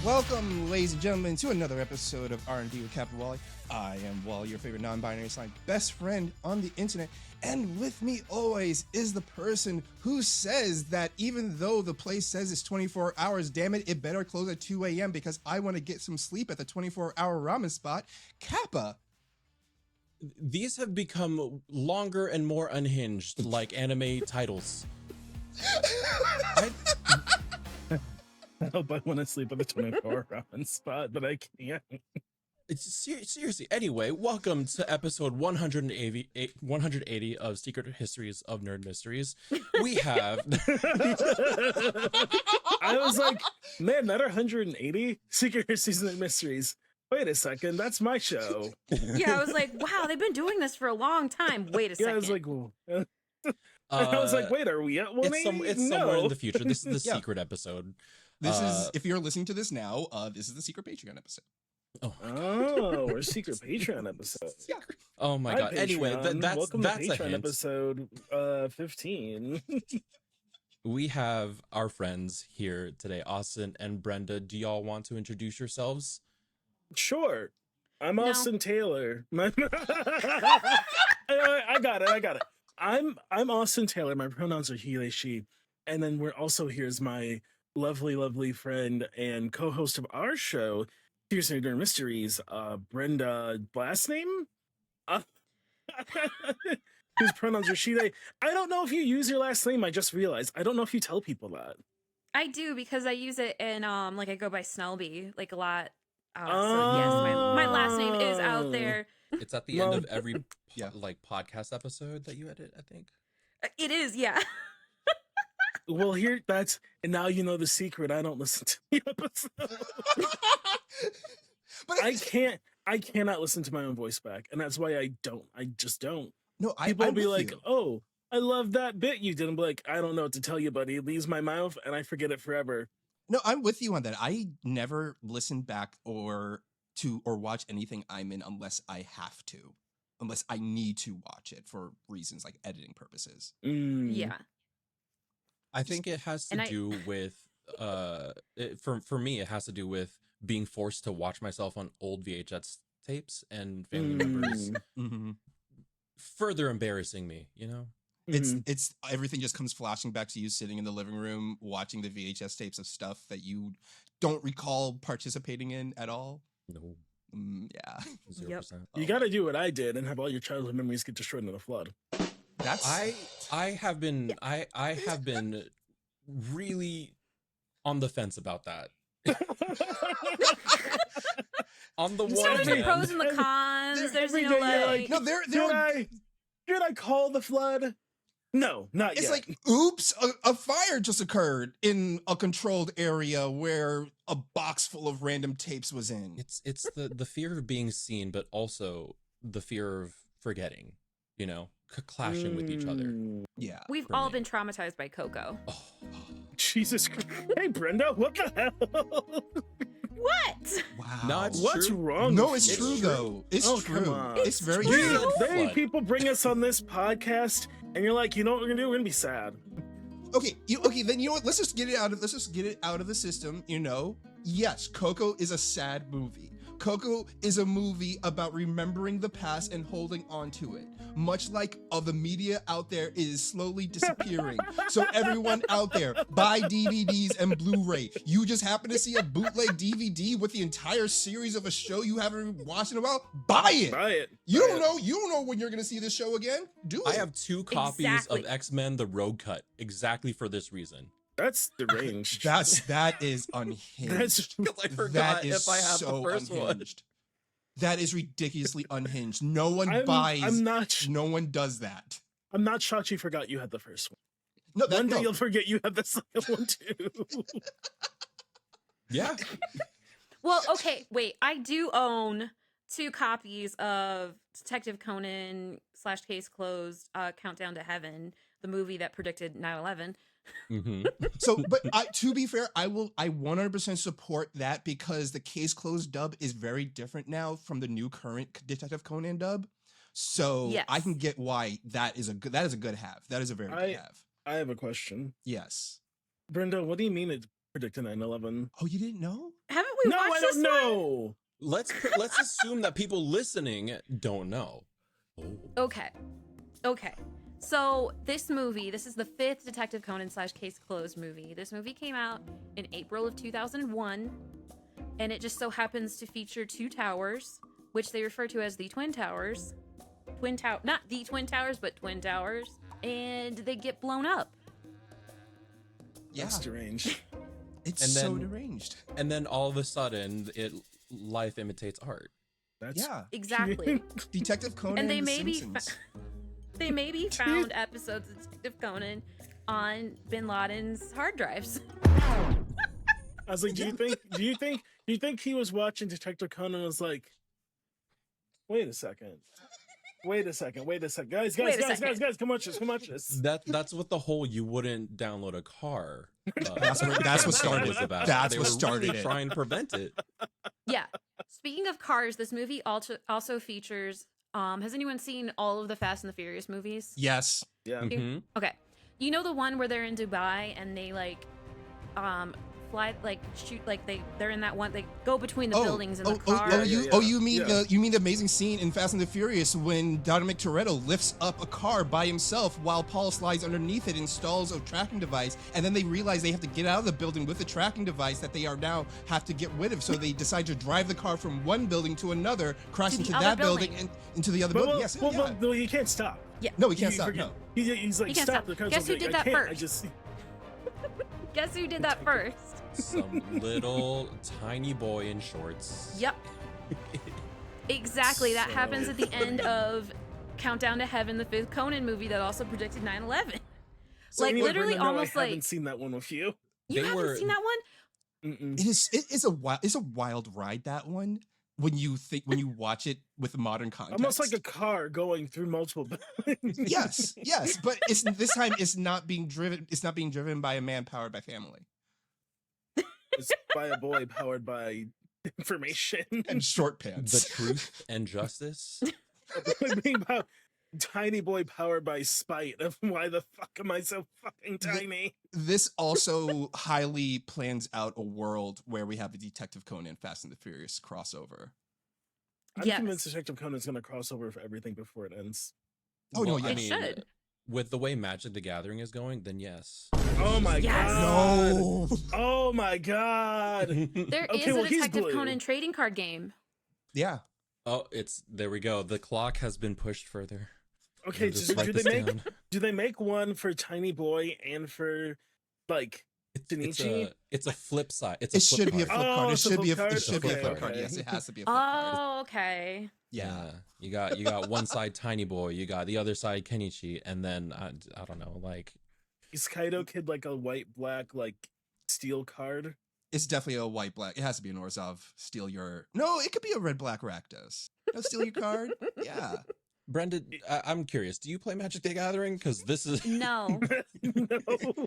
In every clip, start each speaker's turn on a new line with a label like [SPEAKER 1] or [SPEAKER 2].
[SPEAKER 1] Welcome, ladies and gentlemen, to another episode of R&D with Kappa WallE. I am WallE, your favorite non-binary / best friend on the internet, and with me always is the person who says that even though the place says it's 24 hours, damn it, it better close at 2 a.m. because I want to get some sleep at the 24-hour ramen spot, Kappa.
[SPEAKER 2] These have become longer and more unhinged, like anime titles.
[SPEAKER 3] I hope I want to sleep at the 24-hour ramen spot, but I can't.
[SPEAKER 2] Seriously. Anyway, welcome to episode 180 of Secret Histories of Nerd Mysteries. We have...
[SPEAKER 3] I was like, man, that 180? Secret Histories of Nerd Mysteries. Wait a second, that's my show.
[SPEAKER 4] Yeah, I was like, wow, they've been doing this for a long time. Wait a second.
[SPEAKER 3] Yeah, I was like, I was like, wait, are we at 180?
[SPEAKER 2] It's somewhere in the future. This is the secret episode.
[SPEAKER 1] This is, if you're listening to this now, this is the secret Patreon episode.
[SPEAKER 3] Oh, we're secret Patreon episode.
[SPEAKER 1] Yeah.
[SPEAKER 2] Oh my god.
[SPEAKER 3] Patreon.
[SPEAKER 2] Anyway,
[SPEAKER 3] Welcome
[SPEAKER 2] that's
[SPEAKER 3] to
[SPEAKER 2] a
[SPEAKER 3] Patreon
[SPEAKER 2] hint.
[SPEAKER 3] episode 15.
[SPEAKER 2] We have our friends here today, Austin and Brenda. Do y'all want to introduce yourselves?
[SPEAKER 3] Sure. I'm
[SPEAKER 4] No.
[SPEAKER 3] Austin Taylor. I got it. I'm Austin Taylor. My pronouns are he, they, she. And then we're also here's my lovely friend and co-host of our show, Here's Nerd Mysteries, Brenda, last name? Whose pronouns are she, they. I don't know if you use your last name. I just realized. I don't know if you tell people that.
[SPEAKER 4] I do because I use it in like I go by Snelby like a lot. So yes, my last name is out there.
[SPEAKER 2] It's at the end of every
[SPEAKER 1] Yeah.
[SPEAKER 2] podcast episode that you edit, I think.
[SPEAKER 4] It is, yeah.
[SPEAKER 3] Well, and now you know the secret. I don't listen to the episode.
[SPEAKER 1] But
[SPEAKER 3] I cannot listen to my own voice back, and that's why I just don't.
[SPEAKER 1] No,
[SPEAKER 3] People will
[SPEAKER 1] I'm
[SPEAKER 3] be
[SPEAKER 1] with
[SPEAKER 3] like,
[SPEAKER 1] you.
[SPEAKER 3] "Oh, I love that bit you did." I'm like, I don't know what to tell you, buddy. It leaves my mouth, and I forget it forever.
[SPEAKER 1] No, I'm with you on that. I never listen back or watch anything I'm in unless I have to, unless I need to watch it for reasons like editing purposes.
[SPEAKER 4] Yeah.
[SPEAKER 2] I think it has to do with for me it has to do with being forced to watch myself on old VHS tapes and family members further embarrassing me, you know?
[SPEAKER 1] It's everything just comes flashing back to you sitting in the living room watching the VHS tapes of stuff that you don't recall participating in at all.
[SPEAKER 2] No.
[SPEAKER 1] Yeah.
[SPEAKER 2] 0%.
[SPEAKER 3] You got to do what I did and have all your childhood memories get destroyed in a flood.
[SPEAKER 1] That's
[SPEAKER 2] I have been really on the fence about that. On the
[SPEAKER 4] So
[SPEAKER 2] one
[SPEAKER 4] there's the
[SPEAKER 2] hand,
[SPEAKER 4] pros and the cons. There's
[SPEAKER 3] every
[SPEAKER 4] you know
[SPEAKER 3] day,
[SPEAKER 4] like
[SPEAKER 1] no, there
[SPEAKER 3] Should I call the flood? No, not
[SPEAKER 1] it's
[SPEAKER 3] yet.
[SPEAKER 1] like, oops, a fire just occurred in a controlled area where a box full of random tapes was in.
[SPEAKER 2] it's the fear of being seen, but also the fear of forgetting, you know, clashing with each other.
[SPEAKER 1] Yeah.
[SPEAKER 4] we've
[SPEAKER 2] for
[SPEAKER 4] all
[SPEAKER 2] me.
[SPEAKER 4] been traumatized by Coco.
[SPEAKER 2] Oh,
[SPEAKER 3] Jesus Christ. Hey, Brenda, what the hell?
[SPEAKER 4] What?
[SPEAKER 1] Wow.
[SPEAKER 2] No, it's
[SPEAKER 3] What's
[SPEAKER 2] true.
[SPEAKER 3] wrong?
[SPEAKER 1] No,
[SPEAKER 3] with
[SPEAKER 1] it's
[SPEAKER 3] you?
[SPEAKER 1] true though. It's
[SPEAKER 3] Oh,
[SPEAKER 1] true.
[SPEAKER 3] come on.
[SPEAKER 1] It's very
[SPEAKER 4] true.
[SPEAKER 1] true.
[SPEAKER 3] They people bring us on this podcast, and you're like, you know what we're gonna do? We're gonna be sad.
[SPEAKER 1] Okay, then you know what? Let's just get it out of the system, you know? Yes, Coco is a sad movie. Coco is a movie about remembering the past and holding on to it. Much like the media out there is slowly disappearing. So everyone out there, buy DVDs and Blu-ray. You just happen to see a bootleg DVD with the entire series of a show you haven't watched in a while, buy it.
[SPEAKER 3] Buy it.
[SPEAKER 1] You don't know when you're gonna see this show again. Do it.
[SPEAKER 2] I have 2 copies
[SPEAKER 4] Exactly.
[SPEAKER 2] of X-Men: The Road Cut exactly for this reason.
[SPEAKER 3] That's deranged.
[SPEAKER 1] that is unhinged.
[SPEAKER 2] I forgot
[SPEAKER 1] That is
[SPEAKER 2] if I have
[SPEAKER 1] so
[SPEAKER 2] the first
[SPEAKER 1] unhinged. That is ridiculously unhinged. No one no one does that.
[SPEAKER 3] I'm not shocked you forgot you had the first one.
[SPEAKER 1] No,
[SPEAKER 3] One day
[SPEAKER 1] no.
[SPEAKER 3] you'll forget you had the second one too.
[SPEAKER 2] Yeah.
[SPEAKER 4] Well, okay, wait. I do own 2 copies of Detective Conan / Case Closed, Countdown to Heaven, the movie that predicted 9/11.
[SPEAKER 1] So, but to be fair, I 100% support that because the Case Closed dub is very different now from the new current Detective Conan dub. So
[SPEAKER 4] Yes.
[SPEAKER 1] I can get why that is a good have. That is a very good have.
[SPEAKER 3] I have a question.
[SPEAKER 1] Yes.
[SPEAKER 3] Brenda, what do you mean predicted 9/11.
[SPEAKER 1] Oh, you didn't know?
[SPEAKER 4] Haven't we
[SPEAKER 3] No,
[SPEAKER 4] watched
[SPEAKER 3] I
[SPEAKER 4] this
[SPEAKER 3] don't
[SPEAKER 4] one?
[SPEAKER 3] know.
[SPEAKER 2] Let's assume that people listening don't know. Oh.
[SPEAKER 4] Okay. So this is the 5th Detective Conan / Case Closed movie. This movie came out in April of 2001, and it just so happens to feature 2 towers, which they refer to as the Twin Towers. Not the Twin Towers, but Twin Towers. And they get blown up.
[SPEAKER 1] Yeah.
[SPEAKER 3] That's deranged.
[SPEAKER 1] It's
[SPEAKER 2] And
[SPEAKER 1] so
[SPEAKER 2] then-
[SPEAKER 1] deranged.
[SPEAKER 2] And then all of a sudden, life imitates art.
[SPEAKER 3] That's
[SPEAKER 1] Yeah.
[SPEAKER 4] Exactly.
[SPEAKER 1] Detective Conan
[SPEAKER 4] And they
[SPEAKER 1] and the
[SPEAKER 4] maybe
[SPEAKER 1] Simpsons.
[SPEAKER 4] they maybe found episodes of Detective Conan on Bin Laden's hard drives.
[SPEAKER 3] I was like, do you think he was watching Detective Conan and was like, wait a second, guys, come watch this.
[SPEAKER 2] That's what the whole "you wouldn't download a car."
[SPEAKER 1] That's what started
[SPEAKER 2] was
[SPEAKER 1] it.
[SPEAKER 2] about.
[SPEAKER 1] That's
[SPEAKER 2] They
[SPEAKER 1] what
[SPEAKER 2] were
[SPEAKER 1] started
[SPEAKER 2] really
[SPEAKER 1] it.
[SPEAKER 2] trying to prevent it.
[SPEAKER 4] Yeah. Speaking of cars, this movie also features. Has anyone seen all of the Fast and the Furious movies?
[SPEAKER 1] Yes.
[SPEAKER 3] Yeah.
[SPEAKER 2] Mhm.
[SPEAKER 4] Okay. You know the one where they're in Dubai and they fly shoot they're in that one, they go between the buildings in the car.
[SPEAKER 1] You mean
[SPEAKER 3] Yeah.
[SPEAKER 1] the amazing scene in Fast and the Furious when Dominic Toretto lifts up a car by himself while Paul slides underneath it, installs a tracking device, and then they realize they have to get out of the building with the tracking device that they are now have to get rid of. So they decide to drive the car from one building to another, cross
[SPEAKER 4] To the
[SPEAKER 1] into
[SPEAKER 4] other
[SPEAKER 1] that building
[SPEAKER 4] building.
[SPEAKER 1] and into the other
[SPEAKER 3] But,
[SPEAKER 1] building. Yes. yeah.
[SPEAKER 3] well, you can't stop.
[SPEAKER 4] Yeah.
[SPEAKER 1] No, he can't
[SPEAKER 3] You
[SPEAKER 1] stop.
[SPEAKER 3] forget-
[SPEAKER 1] No.
[SPEAKER 3] He's like,
[SPEAKER 4] He can't
[SPEAKER 3] stop.
[SPEAKER 4] stop.
[SPEAKER 3] The car's
[SPEAKER 4] Guess who
[SPEAKER 3] like,
[SPEAKER 4] did
[SPEAKER 3] I
[SPEAKER 4] that
[SPEAKER 3] can't, I
[SPEAKER 4] first?
[SPEAKER 3] just
[SPEAKER 4] Guess who did that first?
[SPEAKER 2] Some little tiny boy in shorts.
[SPEAKER 4] Yep. Exactly. That
[SPEAKER 3] So
[SPEAKER 4] happens at the end of Countdown to Heaven, the 5th Conan movie that also predicted 9/11.
[SPEAKER 3] So
[SPEAKER 4] Like,
[SPEAKER 3] anyway,
[SPEAKER 4] literally
[SPEAKER 3] Brenda, no,
[SPEAKER 4] almost
[SPEAKER 3] I haven't
[SPEAKER 4] like-
[SPEAKER 3] seen that one with you.
[SPEAKER 4] You
[SPEAKER 2] They
[SPEAKER 4] haven't
[SPEAKER 2] were-
[SPEAKER 4] seen that one?
[SPEAKER 3] Mm-mm.
[SPEAKER 1] It's a wild ride, that one, when you watch it with modern context.
[SPEAKER 3] Almost like a car going through multiple buildings.
[SPEAKER 1] yes, but this time it's not being driven by a man powered by family
[SPEAKER 3] It's by a boy powered by information.
[SPEAKER 1] and short
[SPEAKER 2] The
[SPEAKER 1] pants.
[SPEAKER 2] truth and justice.
[SPEAKER 3] Being tiny boy powered by spite of why the fuck am I so fucking tiny?
[SPEAKER 1] This also highly plans out a world where we have a Detective Conan Fast and the Furious crossover.
[SPEAKER 3] I'm
[SPEAKER 4] Yes.
[SPEAKER 3] convinced Detective Conan's going to cross over for everything before it ends.
[SPEAKER 1] Oh, no,
[SPEAKER 2] Well,
[SPEAKER 1] yeah.
[SPEAKER 2] I
[SPEAKER 4] It
[SPEAKER 2] mean,
[SPEAKER 4] should.
[SPEAKER 2] with the way Magic the Gathering is going, then yes.
[SPEAKER 3] Oh my
[SPEAKER 4] Yes.
[SPEAKER 3] god!
[SPEAKER 1] No.
[SPEAKER 3] Oh my god!
[SPEAKER 4] There is
[SPEAKER 3] Okay,
[SPEAKER 4] a
[SPEAKER 3] well, he's
[SPEAKER 4] Detective
[SPEAKER 3] blue.
[SPEAKER 4] Conan trading card game.
[SPEAKER 1] Yeah.
[SPEAKER 2] Oh, there we go. The clock has been pushed further.
[SPEAKER 3] Okay,
[SPEAKER 2] I'll just write
[SPEAKER 3] do
[SPEAKER 2] this
[SPEAKER 3] they make
[SPEAKER 2] down.
[SPEAKER 3] do they make one for Tiny Boy and for like
[SPEAKER 2] It's
[SPEAKER 3] Shinichi?
[SPEAKER 2] it's a flip side. It's
[SPEAKER 1] It
[SPEAKER 2] a flip
[SPEAKER 1] should be a
[SPEAKER 2] card.
[SPEAKER 1] flip
[SPEAKER 3] Oh,
[SPEAKER 1] card. It
[SPEAKER 3] it's a
[SPEAKER 1] should be a
[SPEAKER 3] flip
[SPEAKER 1] it should be a
[SPEAKER 2] card?
[SPEAKER 1] flip
[SPEAKER 2] Okay,
[SPEAKER 1] card.
[SPEAKER 3] okay.
[SPEAKER 1] Yes, it has to be a flip card.
[SPEAKER 4] Oh, okay.
[SPEAKER 1] Yeah.
[SPEAKER 2] You got one side Tiny Boy, you got the other side Kenichi, and then I don't know, like
[SPEAKER 3] is Kaido Kid like a white black like steel card?
[SPEAKER 1] It's definitely a white black. It has to be an Orzhov. Steal your. No, it could be a red black Rakdos. No, steal your card. Yeah.
[SPEAKER 2] Brenda, I'm curious. Do you play Magic the Gathering? Because this is
[SPEAKER 4] No.
[SPEAKER 3] No.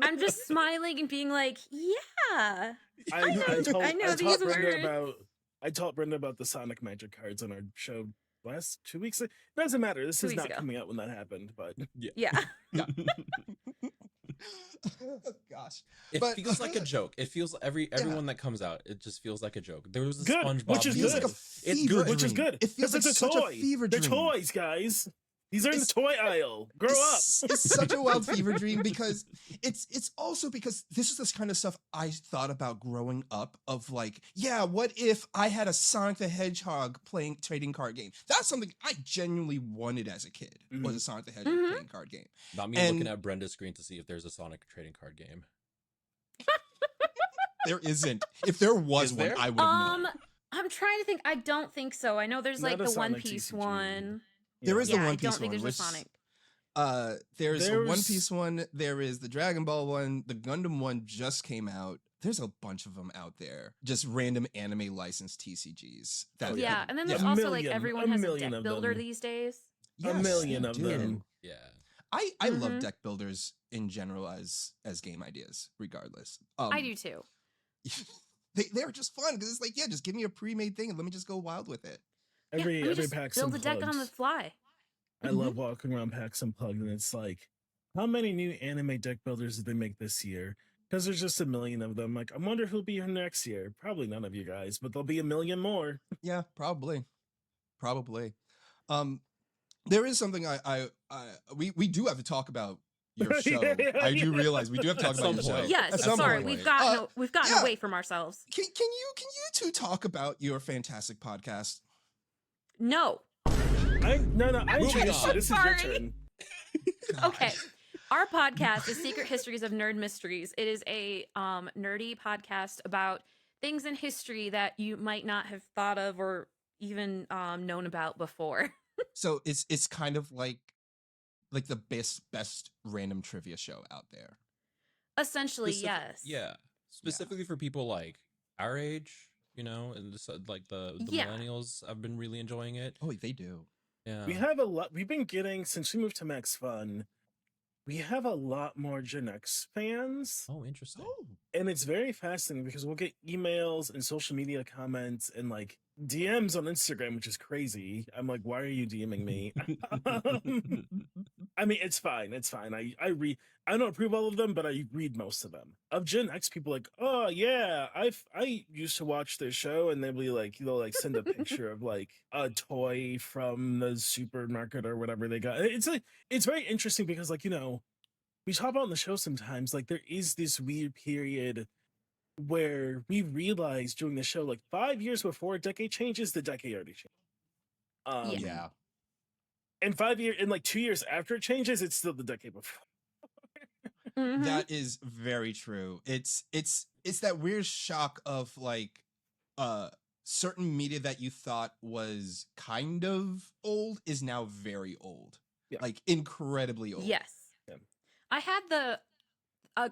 [SPEAKER 4] I'm just smiling and being like, yeah.
[SPEAKER 3] I
[SPEAKER 4] know
[SPEAKER 3] taught
[SPEAKER 4] these
[SPEAKER 3] Brenda
[SPEAKER 4] words.
[SPEAKER 3] about I taught Brenda about the Sonic Magic cards on our show last 2 weeks. Doesn't matter. This
[SPEAKER 4] 2
[SPEAKER 3] is
[SPEAKER 4] weeks
[SPEAKER 3] not
[SPEAKER 4] ago.
[SPEAKER 3] coming out when that happened, but
[SPEAKER 4] Yeah.
[SPEAKER 1] Gosh.
[SPEAKER 2] it
[SPEAKER 1] But-
[SPEAKER 2] feels like a joke. It feels everyone that comes out, it just feels like a joke. There was a
[SPEAKER 3] Good,
[SPEAKER 2] SpongeBob.
[SPEAKER 3] which is
[SPEAKER 1] It feels
[SPEAKER 3] good.
[SPEAKER 1] like a
[SPEAKER 2] It's
[SPEAKER 1] fever
[SPEAKER 2] good.
[SPEAKER 3] which is
[SPEAKER 1] dream.
[SPEAKER 3] good.
[SPEAKER 1] It feels like
[SPEAKER 3] Because
[SPEAKER 1] such
[SPEAKER 3] toy.
[SPEAKER 1] a fever
[SPEAKER 3] They're
[SPEAKER 1] dream.
[SPEAKER 3] toys, guys. These are in the
[SPEAKER 1] It's-
[SPEAKER 3] toy aisle. Grow up.
[SPEAKER 1] It's such a wild fever dream because it's also because this is this kind of stuff I thought about growing up of like, yeah, what if I had a Sonic the Hedgehog playing trading card game? That's something I genuinely wanted as a kid, was a Sonic the Hedgehog
[SPEAKER 4] Mhm.
[SPEAKER 1] playing card game.
[SPEAKER 2] Not me
[SPEAKER 1] And-
[SPEAKER 2] looking at Brenda's screen to see if there's a Sonic trading card game.
[SPEAKER 1] There isn't. If there was
[SPEAKER 2] Is
[SPEAKER 1] one,
[SPEAKER 2] there?
[SPEAKER 1] I would have known.
[SPEAKER 4] I'm trying to think. I don't think so. I know there's
[SPEAKER 3] Not
[SPEAKER 4] like
[SPEAKER 3] a
[SPEAKER 4] the One
[SPEAKER 3] Sonic
[SPEAKER 4] Piece
[SPEAKER 3] TCG.
[SPEAKER 4] one.
[SPEAKER 1] There is the
[SPEAKER 4] Yeah, I
[SPEAKER 1] One Piece
[SPEAKER 4] don't think
[SPEAKER 1] one,
[SPEAKER 4] there's
[SPEAKER 1] which
[SPEAKER 4] a Sonic.
[SPEAKER 1] there's a One
[SPEAKER 3] There's-
[SPEAKER 1] Piece one. There is the Dragon Ball one. The Gundam one just came out. There's a bunch of them out there. Just random anime licensed TCGs. That
[SPEAKER 4] Yeah, and then there's
[SPEAKER 3] Yeah.
[SPEAKER 4] also
[SPEAKER 3] A
[SPEAKER 4] like
[SPEAKER 3] million-
[SPEAKER 4] everyone
[SPEAKER 3] a
[SPEAKER 4] has a
[SPEAKER 3] million
[SPEAKER 4] deck
[SPEAKER 3] of
[SPEAKER 4] builder
[SPEAKER 3] them.
[SPEAKER 4] these days.
[SPEAKER 3] A million
[SPEAKER 1] they
[SPEAKER 3] of
[SPEAKER 1] do.
[SPEAKER 3] them.
[SPEAKER 2] Yeah.
[SPEAKER 1] I love
[SPEAKER 4] Mhm.
[SPEAKER 1] deck builders in general as game ideas, regardless.
[SPEAKER 4] I do too.
[SPEAKER 1] They're just fun because it's like, yeah, just give me a pre-made thing and let me just go wild with it.
[SPEAKER 3] Every
[SPEAKER 4] yeah, let me
[SPEAKER 3] every
[SPEAKER 4] just
[SPEAKER 3] PAX
[SPEAKER 4] build a deck on the
[SPEAKER 3] Unplugged.
[SPEAKER 4] fly.
[SPEAKER 3] I love walking around PAX Unplugged, and it's like, how many new anime deck builders did they make this year? Because there's just a million of them. Like, I wonder who'll be here next year. Probably none of you guys, but there'll be a million more.
[SPEAKER 1] Yeah, probably. There is something we do have to talk about your show. I do realize we do have to talk
[SPEAKER 2] At
[SPEAKER 1] about your
[SPEAKER 2] some
[SPEAKER 1] show.
[SPEAKER 2] point.
[SPEAKER 4] Yes,
[SPEAKER 1] At some
[SPEAKER 4] sorry,
[SPEAKER 1] point.
[SPEAKER 4] we've gotten
[SPEAKER 1] yeah.
[SPEAKER 4] away from ourselves.
[SPEAKER 1] Can you two talk about your fantastic podcast?
[SPEAKER 4] No.
[SPEAKER 3] I
[SPEAKER 2] Moving
[SPEAKER 3] introduced you.
[SPEAKER 2] on.
[SPEAKER 3] This is your
[SPEAKER 4] Sorry.
[SPEAKER 3] turn.
[SPEAKER 4] Okay. Our podcast is Secret Histories of Nerd Mysteries. It is a nerdy podcast about things in history that you might not have thought of or even known about before.
[SPEAKER 1] So it's kind of like the best random trivia show out there.
[SPEAKER 4] Essentially, yes.
[SPEAKER 2] Yeah. Specifically for people like our age, you know, and this, like the
[SPEAKER 4] Yeah.
[SPEAKER 2] millennials have been really enjoying it.
[SPEAKER 1] Oh, they do.
[SPEAKER 2] Yeah.
[SPEAKER 3] We have a lot. We've been getting, since we moved to Max Fun, we have a lot more Gen X fans.
[SPEAKER 2] Oh, interesting.
[SPEAKER 3] And it's very fascinating because we'll get emails and social media comments and like DMs on Instagram, which is crazy. I'm like, why are you DMing me? I mean, it's fine. It's fine. I read. I don't approve all of them, but I read most of them. Of Gen X people, like, oh yeah, I used to watch their show, and they'll be like, they'll like send a picture of like a toy from the supermarket or whatever they got. It's like it's very interesting because like, you know, we talk about on the show sometimes, like there is this weird period where we realize during the show, like 5 years before a decade changes, the decade already changed.
[SPEAKER 1] Yeah.
[SPEAKER 3] And 5 years, and like 2 years after it changes, it's still the decade before.
[SPEAKER 4] Mhm.
[SPEAKER 1] That is very true. It's that weird shock of like certain media that you thought was kind of old is now very old.
[SPEAKER 3] Yeah.
[SPEAKER 1] Like incredibly old.
[SPEAKER 4] Yes.
[SPEAKER 3] Yeah.
[SPEAKER 4] I had a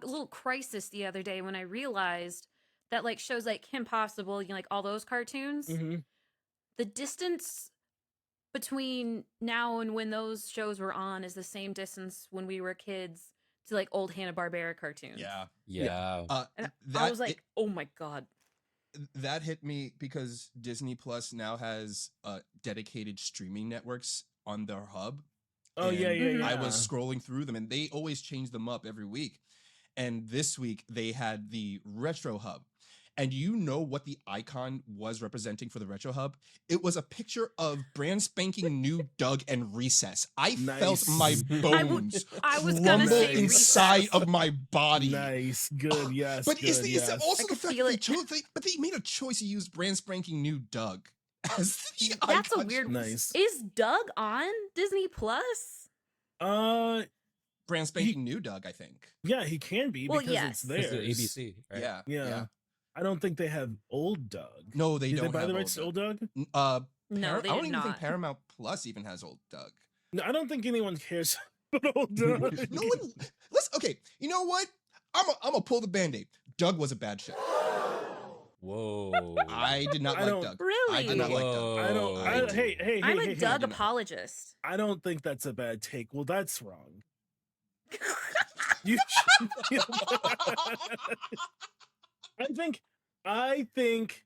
[SPEAKER 4] little crisis the other day when I realized that like shows like Kim Possible, you know, like all those cartoons,
[SPEAKER 3] Mhm.
[SPEAKER 4] the distance between now and when those shows were on is the same distance when we were kids to like old Hanna-Barbera cartoons.
[SPEAKER 1] Yeah.
[SPEAKER 2] Yeah.
[SPEAKER 4] And
[SPEAKER 1] That
[SPEAKER 4] I was like, oh my God.
[SPEAKER 1] that hit me because Disney Plus now has dedicated streaming networks on their hub.
[SPEAKER 3] Oh yeah,
[SPEAKER 1] And
[SPEAKER 3] yeah, yeah.
[SPEAKER 1] I was scrolling through them and they always change them up every week. And this week they had the Retro Hub. And you know what the icon was representing for the Retro Hub? It was a picture of brand spanking new Doug and Recess. I felt my
[SPEAKER 3] Nice.
[SPEAKER 1] bones
[SPEAKER 4] I was gonna
[SPEAKER 1] rumble
[SPEAKER 4] say
[SPEAKER 1] inside
[SPEAKER 4] Recess.
[SPEAKER 1] of my body.
[SPEAKER 3] Nice, good, yes.
[SPEAKER 1] But
[SPEAKER 3] good,
[SPEAKER 1] is
[SPEAKER 3] yes.
[SPEAKER 1] also
[SPEAKER 4] I
[SPEAKER 1] the
[SPEAKER 4] could
[SPEAKER 1] fact
[SPEAKER 4] feel
[SPEAKER 1] that
[SPEAKER 4] it.
[SPEAKER 1] but they made a choice to use brand spanking new Doug as the
[SPEAKER 4] That's a
[SPEAKER 1] icon.
[SPEAKER 4] weird.
[SPEAKER 3] Nice.
[SPEAKER 4] Is Doug on Disney Plus?
[SPEAKER 1] Brand spanking new Doug, I think.
[SPEAKER 3] Yeah, he can be
[SPEAKER 4] Well,
[SPEAKER 3] because
[SPEAKER 4] yes.
[SPEAKER 3] it's
[SPEAKER 2] It's
[SPEAKER 3] theirs.
[SPEAKER 2] the ABC, right?
[SPEAKER 1] Yeah.
[SPEAKER 3] Yeah. I don't think they have old Doug.
[SPEAKER 1] No, they
[SPEAKER 3] Did
[SPEAKER 1] don't
[SPEAKER 3] they buy
[SPEAKER 1] have
[SPEAKER 3] the rights to
[SPEAKER 1] old
[SPEAKER 3] old Doug?
[SPEAKER 1] Doug.
[SPEAKER 4] No, they
[SPEAKER 1] I don't
[SPEAKER 4] did
[SPEAKER 1] even think
[SPEAKER 4] not.
[SPEAKER 1] Paramount Plus even has old Doug.
[SPEAKER 3] No, I don't think anyone cares about old Doug.
[SPEAKER 1] No one. Okay. You know what? I'm gonna pull the Band-Aid. Doug was a bad show.
[SPEAKER 2] Whoa.
[SPEAKER 1] I did not
[SPEAKER 3] I
[SPEAKER 1] like
[SPEAKER 3] don't-
[SPEAKER 1] Doug.
[SPEAKER 4] Really?
[SPEAKER 1] I did not like Doug.
[SPEAKER 3] I don't.
[SPEAKER 2] Whoa.
[SPEAKER 3] Hey,
[SPEAKER 4] I'm a
[SPEAKER 3] hey,
[SPEAKER 4] Doug
[SPEAKER 1] I do not.
[SPEAKER 4] apologist.
[SPEAKER 3] I don't think that's a bad take. Well, that's wrong. You. I think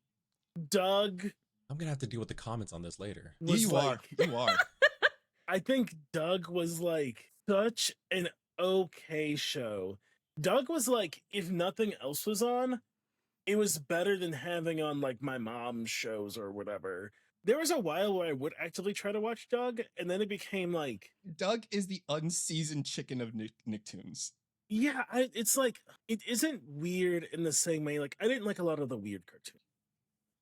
[SPEAKER 3] Doug
[SPEAKER 2] I'm gonna have to deal with the comments on this later.
[SPEAKER 3] was
[SPEAKER 1] You
[SPEAKER 3] like.
[SPEAKER 1] are. You are.
[SPEAKER 3] I think Doug was like such an okay show. Doug was like, if nothing else was on, it was better than having on like my mom's shows or whatever. There was a while where I would actively try to watch Doug, and then it became like,
[SPEAKER 1] Doug is the unseasoned chicken of Nicktoons.
[SPEAKER 3] yeah, it's like it isn't weird in the same way. Like I didn't like a lot of the weird cartoons.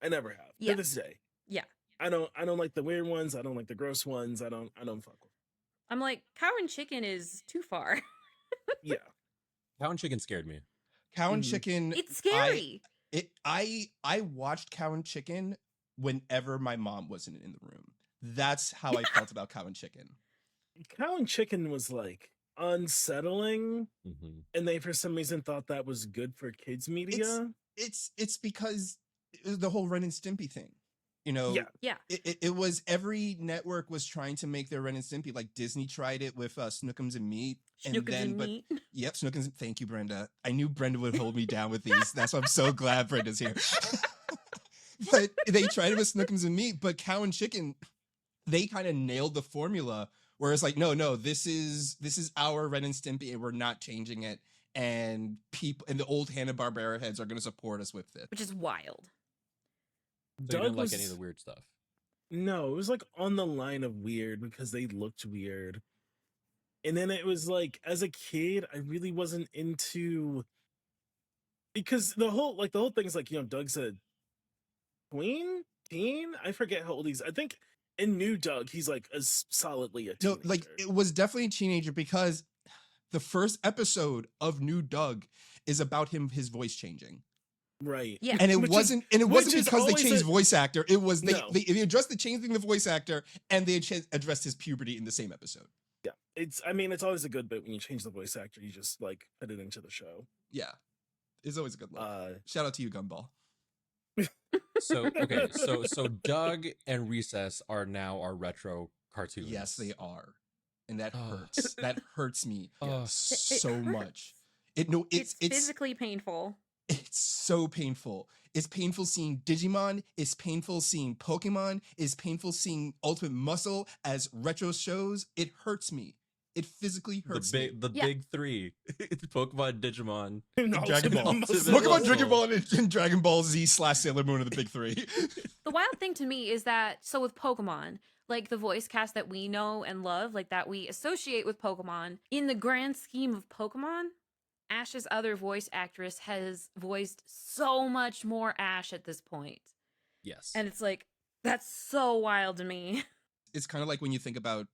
[SPEAKER 3] I never have
[SPEAKER 4] Yeah.
[SPEAKER 3] to this day.
[SPEAKER 4] Yeah.
[SPEAKER 3] I don't like the weird ones. I don't like the gross ones. I don't fuck with.
[SPEAKER 4] I'm like, Cow and Chicken is too far.
[SPEAKER 3] Yeah.
[SPEAKER 2] Cow and Chicken scared me.
[SPEAKER 1] Cow and
[SPEAKER 3] Mhm.
[SPEAKER 1] Chicken.
[SPEAKER 4] It's scary.
[SPEAKER 1] I watched Cow and Chicken whenever my mom wasn't in the room. That's how I felt about Cow and Chicken.
[SPEAKER 3] Cow and Chicken was like unsettling,
[SPEAKER 2] Mm-hmm.
[SPEAKER 3] and they for some reason thought that was good for kids media.
[SPEAKER 1] It's because it was the whole Ren and Stimpy thing. You know,
[SPEAKER 3] Yeah.
[SPEAKER 4] Yeah.
[SPEAKER 1] it was every network was trying to make their Ren and Stimpy. Like Disney tried it with Snookums and Meat.
[SPEAKER 4] Snookums and
[SPEAKER 1] but
[SPEAKER 4] meat.
[SPEAKER 1] yep, Snookums. Thank you, Brenda. I knew Brenda would hold me down with these. That's why I'm so glad Brenda's here. But they tried it with Snookums and Meat, but Cow and Chicken, they kind of nailed the formula. Where it's like, no, this is our Ren and Stimpy, and we're not changing it. and people and the old Hanna-Barbera heads are going to support us with it.
[SPEAKER 4] which is wild.
[SPEAKER 2] So you
[SPEAKER 3] Doug
[SPEAKER 2] didn't like
[SPEAKER 3] was
[SPEAKER 2] any of the weird stuff.
[SPEAKER 3] no, it was like on the line of weird because they looked weird. And then it was like, as a kid, I really wasn't into, because the whole thing is like, Doug's a teen. I forget how old he's. I think in New Doug, he's like solidly a
[SPEAKER 1] No,
[SPEAKER 3] teenager.
[SPEAKER 1] like it was definitely a teenager because the first episode of New Doug is about his voice changing.
[SPEAKER 3] Right.
[SPEAKER 4] Yeah.
[SPEAKER 1] And it
[SPEAKER 3] Which
[SPEAKER 1] wasn't
[SPEAKER 3] is
[SPEAKER 1] because they
[SPEAKER 3] always
[SPEAKER 1] changed voice actor. It was
[SPEAKER 3] No.
[SPEAKER 1] they addressed the changing the voice actor and they addressed his puberty in the same episode.
[SPEAKER 3] Yeah. It's always a good bit when you change the voice actor, you just like put it into the show.
[SPEAKER 1] Yeah. It's always a good look. Shout out to you, Gumball.
[SPEAKER 2] So okay, so Doug and Recess are now our retro cartoons.
[SPEAKER 1] Yes, they are. And that
[SPEAKER 2] Oh.
[SPEAKER 1] hurts. That hurts me
[SPEAKER 2] Oh.
[SPEAKER 1] so
[SPEAKER 4] hurts.
[SPEAKER 1] much.
[SPEAKER 4] It's physically painful.
[SPEAKER 1] It's so painful. It's painful seeing Digimon. It's painful seeing Pokemon. It's painful seeing Ultimate Muscle as retro shows. It hurts me. It physically hurts me.
[SPEAKER 2] The big three. It's Pokemon, Digimon,
[SPEAKER 1] Dragon Ball.
[SPEAKER 2] Ultimate
[SPEAKER 1] Pokemon,
[SPEAKER 2] Muscle.
[SPEAKER 1] Dragon Ball, and Dragon Ball Z / Sailor Moon are the big three.
[SPEAKER 4] The wild thing to me is that, so with Pokemon, like the voice cast that we know and love, like that we associate with Pokemon, in the grand scheme of Pokemon, Ash's other voice actress has voiced so much more Ash at this point.
[SPEAKER 2] Yes.
[SPEAKER 4] And it's like, that's so wild to me.
[SPEAKER 1] It's kind of like when you think about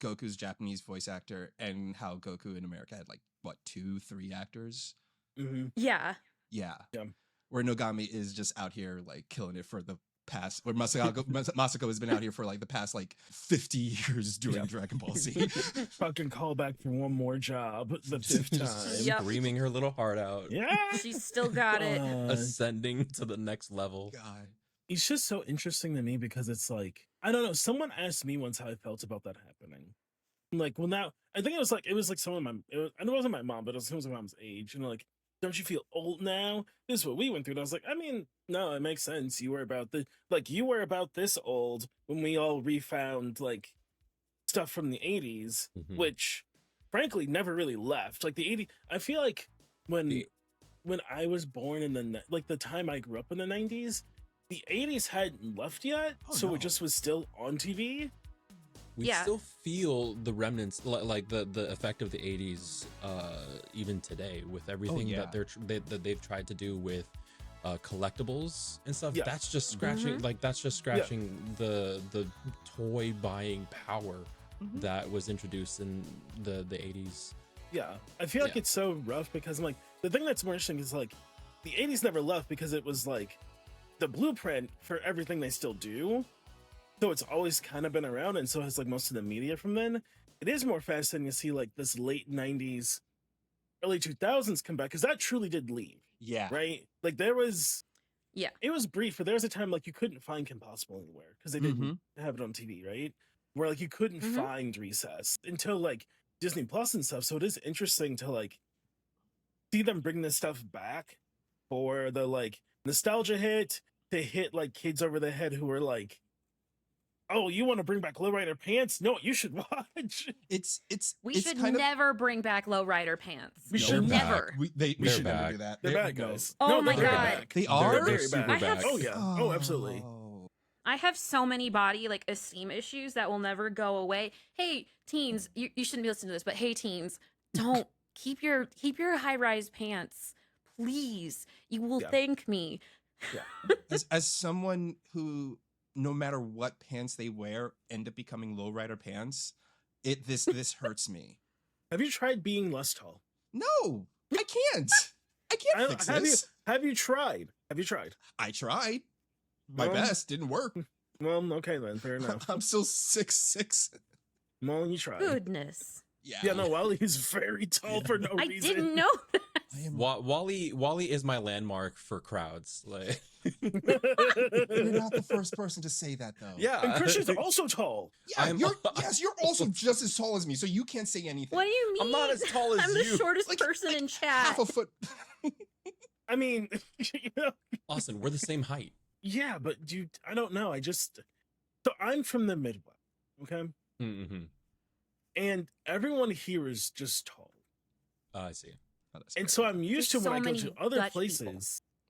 [SPEAKER 1] Goku's Japanese voice actor and how Goku in America had like, what, 2-3 actors?
[SPEAKER 3] Mm-hmm.
[SPEAKER 4] Yeah.
[SPEAKER 1] Yeah.
[SPEAKER 3] Yeah.
[SPEAKER 1] Where Nogami is just out here like killing it for the past, where Masako has been out here for like the past like 50 years doing Dragon Ball Z.
[SPEAKER 3] Fucking call back for one more job the 5th time.
[SPEAKER 4] Yep.
[SPEAKER 2] Screaming her little heart out.
[SPEAKER 3] Yeah.
[SPEAKER 4] She's still got it.
[SPEAKER 2] Ascending to the next level.
[SPEAKER 1] God.
[SPEAKER 3] It's just so interesting to me because it's like, I don't know. Someone asked me once how I felt about that happening. Like, well, now I think it was like someone and it wasn't my mom, but it was my mom's age. And like, don't you feel old now? This is what we went through. And I was like, I mean, no, it makes sense. You were about this old when we all refound like stuff from the 80s,
[SPEAKER 2] Mhm.
[SPEAKER 3] which frankly never really left. Like the 80s, I feel like when I was born in the time I grew up in the 90s, the 80s hadn't left yet, so
[SPEAKER 1] no.
[SPEAKER 3] it just was still on TV.
[SPEAKER 2] We
[SPEAKER 4] Yeah.
[SPEAKER 2] still feel the remnants, like the effect of the 80s, even today with everything
[SPEAKER 1] yeah.
[SPEAKER 2] that they've tried to do with collectibles and stuff.
[SPEAKER 3] Yeah.
[SPEAKER 2] That's just scratching, the toy buying power that was introduced in the 80s.
[SPEAKER 3] Yeah, I feel like
[SPEAKER 2] Yeah.
[SPEAKER 3] it's so rough because I'm like, the thing that's more interesting is like the 80s never left because it was like the blueprint for everything they still do. So it's always kind of been around, and so has like most of the media from then. It is more fascinating to see like this late 90s, early 2000s come back because that truly did leave,
[SPEAKER 1] Yeah.
[SPEAKER 3] right? Like there was,
[SPEAKER 4] Yeah.
[SPEAKER 3] it was brief, but there was a time like you couldn't find Kim Possible anywhere because they didn't have it on TV, right? Where like you couldn't
[SPEAKER 4] Mhm.
[SPEAKER 3] find Recess until like Disney Plus and stuff. So it is interesting to like see them bring this stuff back for the like nostalgia hit to hit like kids over the head who are like, oh, you want to bring back Lowrider Pants? No, you should watch.
[SPEAKER 4] We
[SPEAKER 1] it's
[SPEAKER 4] should
[SPEAKER 1] kind of
[SPEAKER 4] never bring back Lowrider Pants.
[SPEAKER 3] We
[SPEAKER 2] They're
[SPEAKER 3] should
[SPEAKER 2] back.
[SPEAKER 4] never.
[SPEAKER 1] we
[SPEAKER 2] They're
[SPEAKER 1] should never
[SPEAKER 2] back.
[SPEAKER 1] do that.
[SPEAKER 3] They're
[SPEAKER 1] There
[SPEAKER 3] bad
[SPEAKER 1] we go.
[SPEAKER 3] guys.
[SPEAKER 4] Oh
[SPEAKER 3] No,
[SPEAKER 4] my
[SPEAKER 3] they're very
[SPEAKER 4] God.
[SPEAKER 3] back.
[SPEAKER 1] They are?
[SPEAKER 2] They're
[SPEAKER 3] very
[SPEAKER 2] super
[SPEAKER 3] back.
[SPEAKER 4] I have
[SPEAKER 2] back.
[SPEAKER 3] Oh yeah. Oh, absolutely.
[SPEAKER 4] I have so many body like esteem issues that will never go away. Hey, teens, you shouldn't be listening to this, but hey, teens, don't keep your high-rise pants, please. You will
[SPEAKER 3] Yeah.
[SPEAKER 4] thank me.
[SPEAKER 1] As someone who, no matter what pants they wear, end up becoming lowrider pants, this hurts me.
[SPEAKER 3] Have you tried being less tall?
[SPEAKER 1] No, I can't. I can't fix this.
[SPEAKER 3] Have you tried? Have you tried?
[SPEAKER 1] I tried. My
[SPEAKER 3] Well,
[SPEAKER 1] best didn't work.
[SPEAKER 3] Well, okay then, fair enough.
[SPEAKER 1] I'm still 6'6".
[SPEAKER 3] Well, you tried.
[SPEAKER 4] Goodness.
[SPEAKER 3] Yeah, no, WallE is very tall for no
[SPEAKER 4] I
[SPEAKER 3] reason.
[SPEAKER 4] didn't know that.
[SPEAKER 1] I am
[SPEAKER 2] WallE is my landmark for crowds. Like,
[SPEAKER 1] You're not the first person to say that, though.
[SPEAKER 2] yeah,
[SPEAKER 3] And Christian's also tall.
[SPEAKER 1] Yeah, you're also just as tall as me, so you can't say anything.
[SPEAKER 4] What do you mean?
[SPEAKER 2] I'm not as tall as
[SPEAKER 4] I'm the
[SPEAKER 2] you.
[SPEAKER 4] shortest
[SPEAKER 1] Like-
[SPEAKER 4] person in chat.
[SPEAKER 1] Half a foot.
[SPEAKER 3] I mean, you know,
[SPEAKER 2] Austin, we're the same height.
[SPEAKER 3] yeah, but I don't know. So I'm from the Midwest, okay?
[SPEAKER 2] Mm-hmm.
[SPEAKER 3] And everyone here is just tall.
[SPEAKER 2] I see.
[SPEAKER 1] Oh, that's
[SPEAKER 3] And
[SPEAKER 1] great.
[SPEAKER 3] so I'm used
[SPEAKER 4] There's
[SPEAKER 3] to when
[SPEAKER 4] so
[SPEAKER 3] I go to
[SPEAKER 4] many
[SPEAKER 3] other
[SPEAKER 4] Dutch
[SPEAKER 3] places.
[SPEAKER 4] people.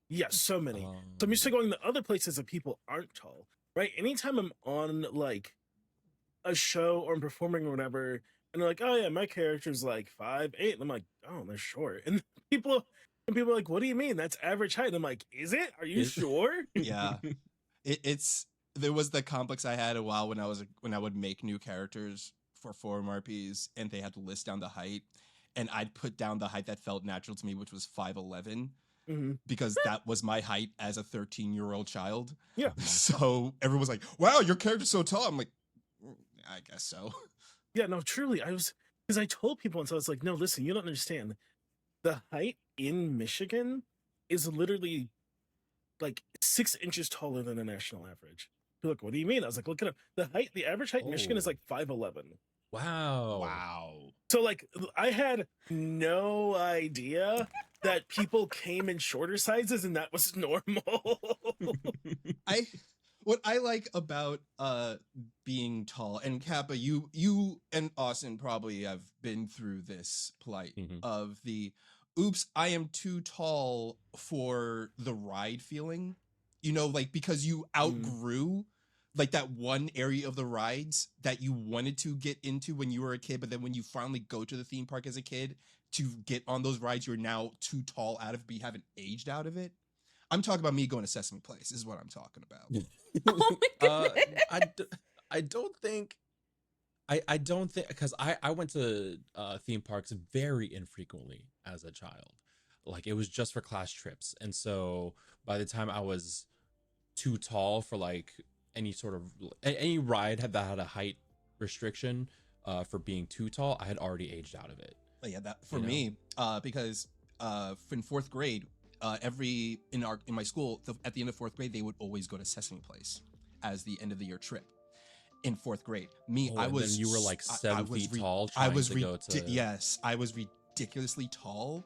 [SPEAKER 3] Yes, so many. So I'm used to going to other places that people aren't tall, right? Anytime I'm on like a show or I'm performing or whatever, and they're like, "Oh yeah, my character's like 5'8", and I'm like, "Oh, they're short." And people are like, "What do you mean? That's average height?" And I'm like, "Is it? Are you sure?"
[SPEAKER 1] Yeah, it's there was the complex I had a while when I would make new characters for forum RPs, and they had to list down the height, and I'd put down the height that felt natural to me, which was 5'11",
[SPEAKER 3] Mhm.
[SPEAKER 1] because that was my height as a 13-year-old child.
[SPEAKER 3] Yeah.
[SPEAKER 1] So everyone was like, "Wow, your character's so tall." I'm like, I guess so.
[SPEAKER 3] Yeah, no, truly, because I told people, and so I was like, "No, listen, you don't understand. The height in Michigan is literally like 6 inches taller than the national average." Look, what do you mean? I was like, look it up. The average height in Michigan is
[SPEAKER 2] Oh.
[SPEAKER 3] like 5'11".
[SPEAKER 2] Wow.
[SPEAKER 1] Wow.
[SPEAKER 3] So like, I had no idea that people came in shorter sizes and that was normal.
[SPEAKER 1] What I like about being tall, and Kappa, you and Austin probably have been through this plight of the oops, I am too tall for the ride feeling. You know, like because you outgrew like that one area of the rides that you wanted to get into when you were a kid, but then when you finally go to the theme park as a kid to get on those rides, you're now too tall out of, but you haven't aged out of it. I'm talking about me going to Sesame Place. This is what I'm talking about.
[SPEAKER 4] Oh my goodness.
[SPEAKER 2] I don't think because I went to theme parks very infrequently as a child. Like it was just for class trips, and so by the time I was too tall for like any sort of any ride that had a height restriction for being too tall, I had already aged out of it.
[SPEAKER 1] But yeah, that for me, because in fourth grade, in my school at the end of fourth grade, they would always go to Sesame Place as the end of the year trip. In fourth grade,
[SPEAKER 2] I was. You were like 7 feet tall.
[SPEAKER 1] Yes, I was ridiculously tall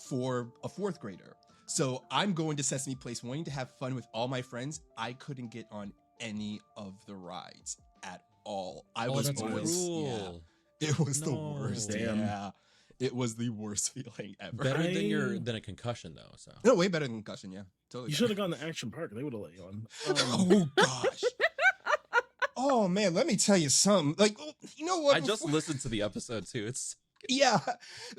[SPEAKER 1] for a fourth grader. So I'm going to Sesame Place wanting to have fun with all my friends. I couldn't get on any of the rides at all. I was always
[SPEAKER 2] cruel.
[SPEAKER 1] Yeah, it was the worst.
[SPEAKER 3] Damn.
[SPEAKER 1] Yeah. It was the worst feeling ever.
[SPEAKER 2] Better than a concussion though. So
[SPEAKER 1] no, way better than concussion. Yeah, totally.
[SPEAKER 3] You should have gone to Action Park. They would have let you on.
[SPEAKER 1] Oh gosh. Oh man, let me tell you something. Like, you know what?
[SPEAKER 2] I just listened to the episode too. It's
[SPEAKER 1] yeah,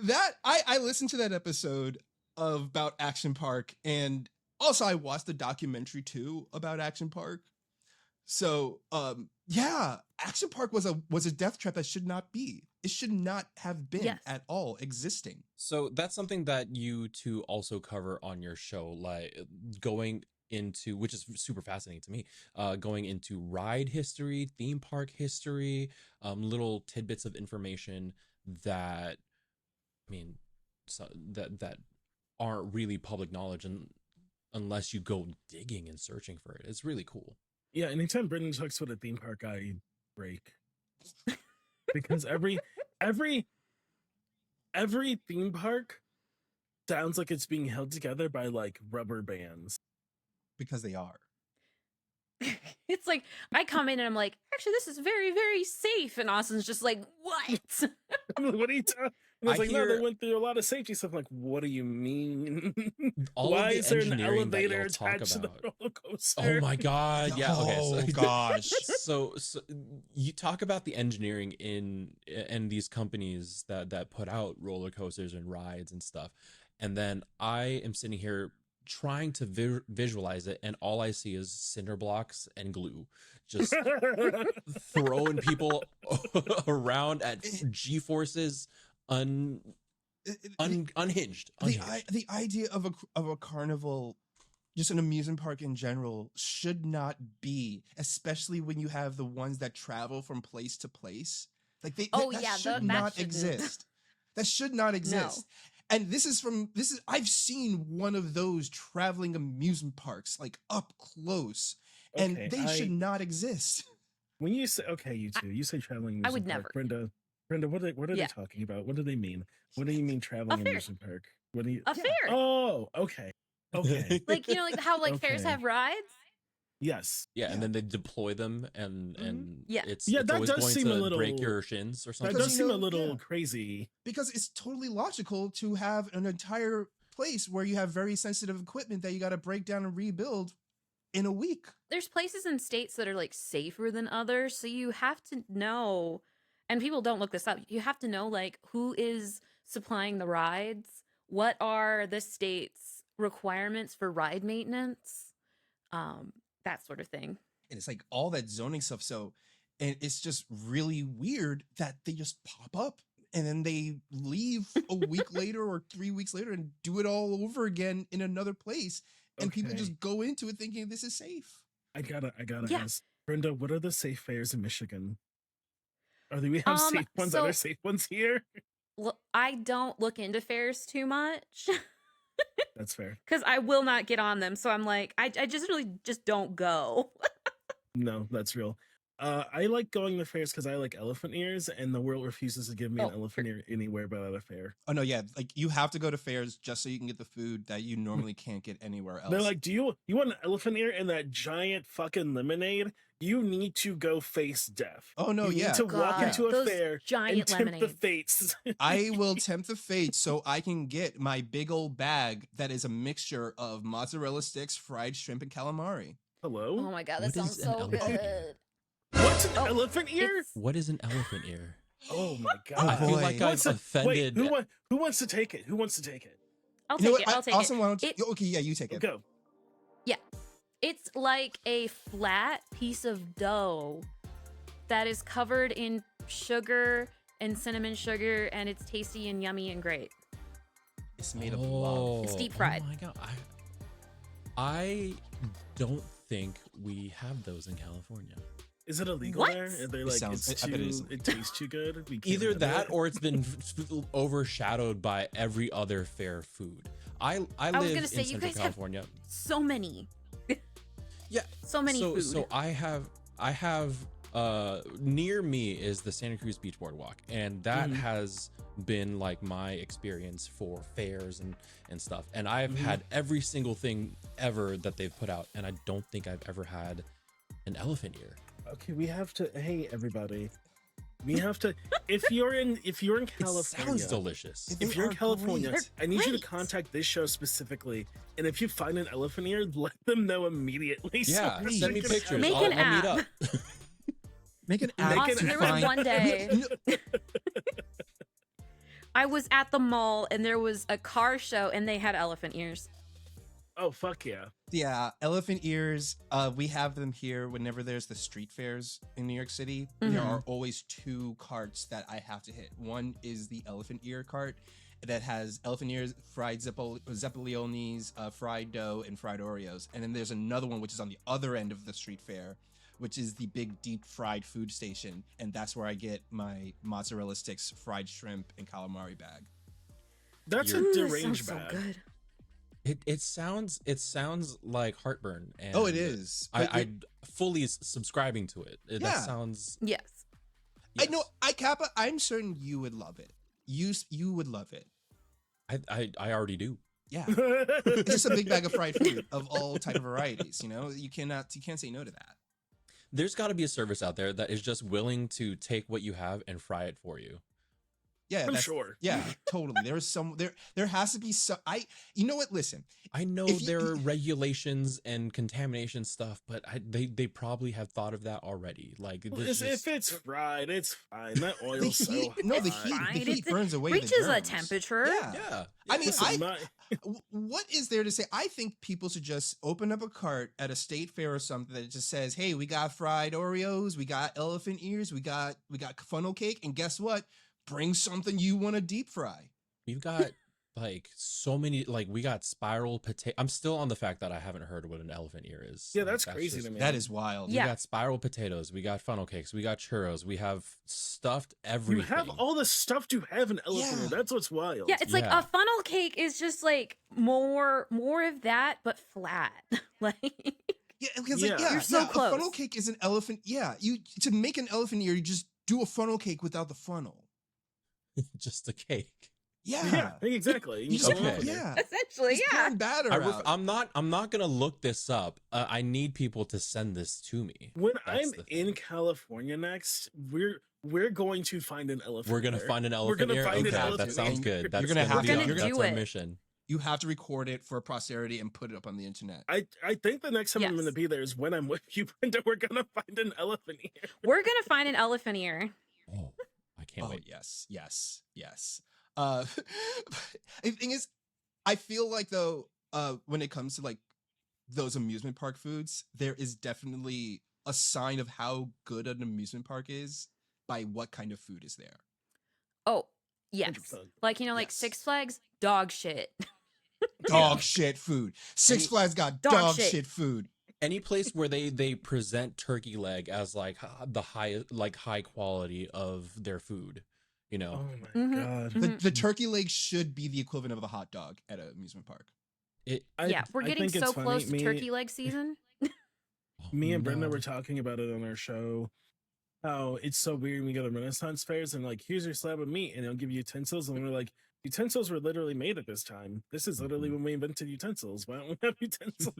[SPEAKER 1] that I listened to that episode about Action Park, and also I watched the documentary too about Action Park. So, yeah, Action Park was a death trap that should not be. It should not have been at all existing.
[SPEAKER 2] So that's something that you two also cover on your show, like going into, which is super fascinating to me, going into ride history, theme park history, little tidbits of information that, I mean, that aren't really public knowledge, and unless you go digging and searching for it. It's really cool.
[SPEAKER 3] Yeah, anytime Brenda talks about a theme park, I break. Because every theme park sounds like it's being held together by like rubber bands.
[SPEAKER 1] Because they are.
[SPEAKER 4] It's like I come in and I'm like, actually, this is very, very safe, and Austin's just like, what?
[SPEAKER 3] I'm like, what are you talking? I was like, no, they went through a lot of safety stuff. I'm like, what do you mean? Why is there an elevator attached to the roller coaster?
[SPEAKER 2] Oh my god! Yeah.
[SPEAKER 1] Oh gosh.
[SPEAKER 2] So you talk about the engineering in these companies that put out roller coasters and rides and stuff, and then I am sitting here trying to visualize it, and all I see is cinder blocks and glue, just throwing people around at G-forces. Unhinged.
[SPEAKER 1] The idea of a carnival, just an amusement park in general, should not be, especially when you have the ones that travel from place to place. Like that should not exist. That should not exist. No. And I've seen one of those traveling amusement parks like up close, and they should not exist.
[SPEAKER 3] When you say you say traveling amusement
[SPEAKER 4] I would
[SPEAKER 3] park,
[SPEAKER 4] never.
[SPEAKER 3] Brenda, what are they talking about? What do they mean? What do you mean traveling amusement park?
[SPEAKER 4] A fair.
[SPEAKER 3] Oh, okay.
[SPEAKER 4] Like, like how like fairs have rides?
[SPEAKER 3] Yes.
[SPEAKER 2] Yeah, and then they deploy them, and
[SPEAKER 4] Yeah.
[SPEAKER 2] it's
[SPEAKER 3] Yeah,
[SPEAKER 2] it's
[SPEAKER 3] that
[SPEAKER 2] always
[SPEAKER 3] does
[SPEAKER 2] going
[SPEAKER 3] seem
[SPEAKER 2] to
[SPEAKER 3] a little-
[SPEAKER 2] break your shins or
[SPEAKER 3] That
[SPEAKER 2] something.
[SPEAKER 3] does
[SPEAKER 1] you
[SPEAKER 3] seem a
[SPEAKER 1] know,
[SPEAKER 3] little
[SPEAKER 1] yeah.
[SPEAKER 3] crazy.
[SPEAKER 1] Because it's totally logical to have an entire place where you have very sensitive equipment that you got to break down and rebuild in a week.
[SPEAKER 4] There's places in states that are like safer than others, so you have to know, and people don't look this up. You have to know like who is supplying the rides, what are the state's requirements for ride maintenance, that sort of thing.
[SPEAKER 1] And it's like all that zoning stuff. So, and it's just really weird that they just pop up and then they leave a week later or 3 weeks later and do it all over again in another place. And people
[SPEAKER 3] Okay.
[SPEAKER 1] just go into it thinking this is safe.
[SPEAKER 3] I gotta
[SPEAKER 4] Yeah.
[SPEAKER 3] ask Brenda, what are the safe fairs in Michigan? Do we have safe ones?
[SPEAKER 4] so-
[SPEAKER 3] Are there safe ones here?
[SPEAKER 4] Well, I don't look into fairs too much
[SPEAKER 3] That's fair.
[SPEAKER 4] because I will not get on them. So I'm like, I just really just don't go.
[SPEAKER 3] No, that's real. I like going to fairs because I like elephant ears, and the world refuses to give me an
[SPEAKER 4] Oh,
[SPEAKER 3] elephant ear anywhere but at a fair.
[SPEAKER 1] Oh no, yeah. Like you have to go to fairs just so you can get the food that you normally can't get anywhere else.
[SPEAKER 3] They're like, "Do you want an elephant ear and that giant fucking lemonade? You need to go face deaf.
[SPEAKER 1] Oh, no,
[SPEAKER 3] you
[SPEAKER 1] yeah.
[SPEAKER 3] need to walk
[SPEAKER 4] God,
[SPEAKER 3] into a
[SPEAKER 4] those
[SPEAKER 3] fair and
[SPEAKER 4] giant
[SPEAKER 3] tempt the
[SPEAKER 4] lemonades.
[SPEAKER 3] fates."
[SPEAKER 1] I will tempt the fate so I can get my big old bag that is a mixture of mozzarella sticks, fried shrimp, and calamari.
[SPEAKER 3] Hello,
[SPEAKER 4] Oh my god, that
[SPEAKER 2] What is
[SPEAKER 4] sounds
[SPEAKER 2] an
[SPEAKER 4] so
[SPEAKER 2] elephant
[SPEAKER 4] good.
[SPEAKER 2] ear?
[SPEAKER 3] what's an
[SPEAKER 4] Oh,
[SPEAKER 3] elephant ear?
[SPEAKER 4] it's-
[SPEAKER 2] What is an elephant ear?
[SPEAKER 3] Oh my
[SPEAKER 1] Oh,
[SPEAKER 3] god!
[SPEAKER 2] I feel
[SPEAKER 1] boy.
[SPEAKER 2] like
[SPEAKER 3] Who
[SPEAKER 2] I've
[SPEAKER 3] wants to-
[SPEAKER 2] offended.
[SPEAKER 3] Wait, who wants to take it? Who wants to take it?
[SPEAKER 4] I'll
[SPEAKER 1] You know
[SPEAKER 4] take
[SPEAKER 1] what?
[SPEAKER 4] it. I'll take
[SPEAKER 1] Austin,
[SPEAKER 4] it.
[SPEAKER 1] why don't you?
[SPEAKER 4] It-
[SPEAKER 1] Okay, yeah, you take it.
[SPEAKER 3] Go.
[SPEAKER 4] It's like a flat piece of dough that is covered in sugar and cinnamon sugar, and it's tasty and yummy and great.
[SPEAKER 1] It's made of love.
[SPEAKER 4] It's deep fried.
[SPEAKER 2] Oh my god, I don't think we have those in California.
[SPEAKER 3] Is it illegal
[SPEAKER 4] What?
[SPEAKER 3] there? Are they
[SPEAKER 1] It
[SPEAKER 3] like
[SPEAKER 1] sounds-
[SPEAKER 3] it's
[SPEAKER 1] I bet it
[SPEAKER 3] too?
[SPEAKER 1] is.
[SPEAKER 3] It tastes too good. We can't
[SPEAKER 2] Either
[SPEAKER 3] have
[SPEAKER 2] that
[SPEAKER 3] it?
[SPEAKER 2] or it's been overshadowed by every other fair food. I live
[SPEAKER 4] was gonna
[SPEAKER 2] in
[SPEAKER 4] say, you
[SPEAKER 2] Central
[SPEAKER 4] guys have
[SPEAKER 2] California.
[SPEAKER 4] So many.
[SPEAKER 2] Yeah.
[SPEAKER 4] So many food.
[SPEAKER 2] So I have near me is the Santa Cruz Beach Boardwalk, and that
[SPEAKER 3] Mhm.
[SPEAKER 2] has been like my experience for fairs and stuff. And I've
[SPEAKER 3] Mhm.
[SPEAKER 2] had every single thing ever that they've put out, and I don't think I've ever had an elephant ear.
[SPEAKER 3] Okay, we have to. Hey, everybody, we have to. If you're in
[SPEAKER 2] It
[SPEAKER 3] California,
[SPEAKER 2] sounds delicious.
[SPEAKER 3] if you're in
[SPEAKER 1] They are
[SPEAKER 3] California,
[SPEAKER 1] great.
[SPEAKER 3] I need you to
[SPEAKER 4] great.
[SPEAKER 3] contact this show specifically. And if you find an elephant ear, let them know immediately. so
[SPEAKER 2] Yeah,
[SPEAKER 3] we
[SPEAKER 2] send me
[SPEAKER 3] can
[SPEAKER 2] pictures.
[SPEAKER 3] have
[SPEAKER 4] Make
[SPEAKER 3] it.
[SPEAKER 4] an
[SPEAKER 2] I'll meet
[SPEAKER 4] app.
[SPEAKER 2] up.
[SPEAKER 1] Make an
[SPEAKER 3] Make
[SPEAKER 1] app.
[SPEAKER 3] an
[SPEAKER 4] Austin,
[SPEAKER 3] to
[SPEAKER 4] there was
[SPEAKER 3] find-
[SPEAKER 4] one day I was at the mall and there was a car show and they had elephant ears.
[SPEAKER 3] Oh fuck yeah!
[SPEAKER 1] Yeah, elephant ears. We have them here whenever there's the street fairs in New York City. There
[SPEAKER 4] Mhm.
[SPEAKER 1] are always two carts that I have to hit. One is the elephant ear cart that has elephant ears, fried zeppolionis, fried dough, and fried Oreos. And then there's another one which is on the other end of the street fair, which is the big deep fried food station, and that's where I get my mozzarella sticks, fried shrimp, and calamari bag.
[SPEAKER 3] That's
[SPEAKER 2] You're-
[SPEAKER 3] a
[SPEAKER 4] Ooh, that
[SPEAKER 3] deranged
[SPEAKER 4] sounds
[SPEAKER 3] bag.
[SPEAKER 4] so good.
[SPEAKER 2] It sounds like heartburn. And
[SPEAKER 1] Oh, it is. But
[SPEAKER 2] I fully subscribing to it.
[SPEAKER 1] Yeah.
[SPEAKER 2] That sounds.
[SPEAKER 4] Yes.
[SPEAKER 1] I know, Kappa, I'm certain you would love it. You would love it.
[SPEAKER 2] I already do.
[SPEAKER 1] Yeah. It's just a big bag of fried food of all type of varieties. You know, you can't say no to that.
[SPEAKER 2] There's got to be a service out there that is just willing to take what you have and fry it for you.
[SPEAKER 1] Yeah,
[SPEAKER 3] I'm
[SPEAKER 1] that's-
[SPEAKER 3] sure.
[SPEAKER 1] Yeah, totally. There has to be some. You know what? Listen,
[SPEAKER 2] I know
[SPEAKER 1] If you-
[SPEAKER 2] there are regulations and contamination stuff, but they probably have thought of that already. Like this
[SPEAKER 3] If it's fried, it's fine. That
[SPEAKER 1] the
[SPEAKER 3] oil's so
[SPEAKER 1] heat. No, the
[SPEAKER 3] hot.
[SPEAKER 1] heat.
[SPEAKER 4] Fine,
[SPEAKER 1] The heat
[SPEAKER 4] it
[SPEAKER 1] burns away.
[SPEAKER 4] reaches
[SPEAKER 1] the
[SPEAKER 4] a
[SPEAKER 1] germs.
[SPEAKER 4] temperature.
[SPEAKER 1] Yeah.
[SPEAKER 2] yeah.
[SPEAKER 1] I mean,
[SPEAKER 3] Listen,
[SPEAKER 1] what is there to say? I think people should just open up a cart at a state fair or something that just says, "Hey, we got fried Oreos, we got elephant ears, we got funnel cake, and guess what? Bring something you want to deep fry."
[SPEAKER 2] We've got like so many. Like we got spiral potato. I'm still on the fact that I haven't heard what an elephant ear is.
[SPEAKER 3] Yeah,
[SPEAKER 2] Like,
[SPEAKER 3] that's crazy to me.
[SPEAKER 1] That is wild.
[SPEAKER 2] We
[SPEAKER 4] Yeah.
[SPEAKER 2] got spiral potatoes. We got funnel cakes. We got churros. We have stuffed
[SPEAKER 3] you
[SPEAKER 2] everything.
[SPEAKER 3] have all the stuff to have an elephant.
[SPEAKER 1] Yeah.
[SPEAKER 3] ear. That's what's wild.
[SPEAKER 4] Yeah, it's like
[SPEAKER 2] Yeah.
[SPEAKER 4] a funnel cake is just like more of that, but flat. Like
[SPEAKER 1] Yeah, because
[SPEAKER 3] Yeah.
[SPEAKER 1] like, yeah,
[SPEAKER 4] You're so
[SPEAKER 1] yeah, a funnel
[SPEAKER 4] close.
[SPEAKER 1] cake is an elephant. Yeah, you to make an elephant ear, you just do a funnel cake without the funnel.
[SPEAKER 2] just a cake.
[SPEAKER 1] Yeah.
[SPEAKER 3] exactly.
[SPEAKER 1] You
[SPEAKER 3] You
[SPEAKER 1] just
[SPEAKER 3] go
[SPEAKER 2] Okay.
[SPEAKER 3] off with it.
[SPEAKER 1] yeah.
[SPEAKER 4] Essentially,
[SPEAKER 1] Just
[SPEAKER 4] yeah.
[SPEAKER 1] pouring batter out.
[SPEAKER 2] I'm not gonna look this up. I need people to send this to me.
[SPEAKER 3] When
[SPEAKER 2] That's
[SPEAKER 3] I'm
[SPEAKER 2] the
[SPEAKER 3] in
[SPEAKER 2] thing.
[SPEAKER 3] California next, we're going to find an elephant.
[SPEAKER 2] We're gonna
[SPEAKER 3] there.
[SPEAKER 2] find an
[SPEAKER 3] We're
[SPEAKER 2] elephant
[SPEAKER 3] gonna
[SPEAKER 2] here.
[SPEAKER 3] find an
[SPEAKER 2] Okay,
[SPEAKER 3] elephant.
[SPEAKER 2] that sounds
[SPEAKER 1] And
[SPEAKER 2] good.
[SPEAKER 1] you're
[SPEAKER 2] That's
[SPEAKER 1] gonna have
[SPEAKER 4] to-
[SPEAKER 2] be
[SPEAKER 4] you're
[SPEAKER 2] that's
[SPEAKER 4] gonna
[SPEAKER 2] our
[SPEAKER 4] do it.
[SPEAKER 2] mission.
[SPEAKER 1] You have to record it for posterity and put it up on the internet.
[SPEAKER 3] I think the next time I'm
[SPEAKER 4] Yes.
[SPEAKER 3] gonna be there is when I'm with you, Brenda. We're gonna find an elephant here.
[SPEAKER 4] We're gonna find an elephant ear.
[SPEAKER 2] Oh, I can't
[SPEAKER 1] Oh
[SPEAKER 2] wait.
[SPEAKER 1] yes. The thing is, I feel like though, when it comes to like those amusement park foods, there is definitely a sign of how good an amusement park is by what kind of food is there.
[SPEAKER 4] Oh, yes.
[SPEAKER 3] 100%.
[SPEAKER 4] Like, like
[SPEAKER 1] Yes.
[SPEAKER 4] Six Flags, dog shit.
[SPEAKER 1] Dog shit food. Six
[SPEAKER 2] Any-
[SPEAKER 1] Flags got
[SPEAKER 4] Dog
[SPEAKER 1] dog
[SPEAKER 4] shit.
[SPEAKER 1] shit food.
[SPEAKER 2] Any place where they present turkey leg as like the high quality of their food, you know.
[SPEAKER 3] Oh my
[SPEAKER 4] Mhm,
[SPEAKER 3] god.
[SPEAKER 4] mhm.
[SPEAKER 1] The turkey leg should be the equivalent of a hot dog at an amusement park.
[SPEAKER 4] Yeah, we're
[SPEAKER 3] I
[SPEAKER 4] getting
[SPEAKER 3] think it's
[SPEAKER 4] so
[SPEAKER 3] funny.
[SPEAKER 4] close to turkey leg season.
[SPEAKER 3] Me and Brenda
[SPEAKER 2] No.
[SPEAKER 3] were talking about it on our show. How it's so weird when we go to Renaissance fairs and like, here's your slab of meat, and they'll give you utensils, and we're like, utensils were literally made at this time. This is literally when we invented utensils. Why don't we have utensils?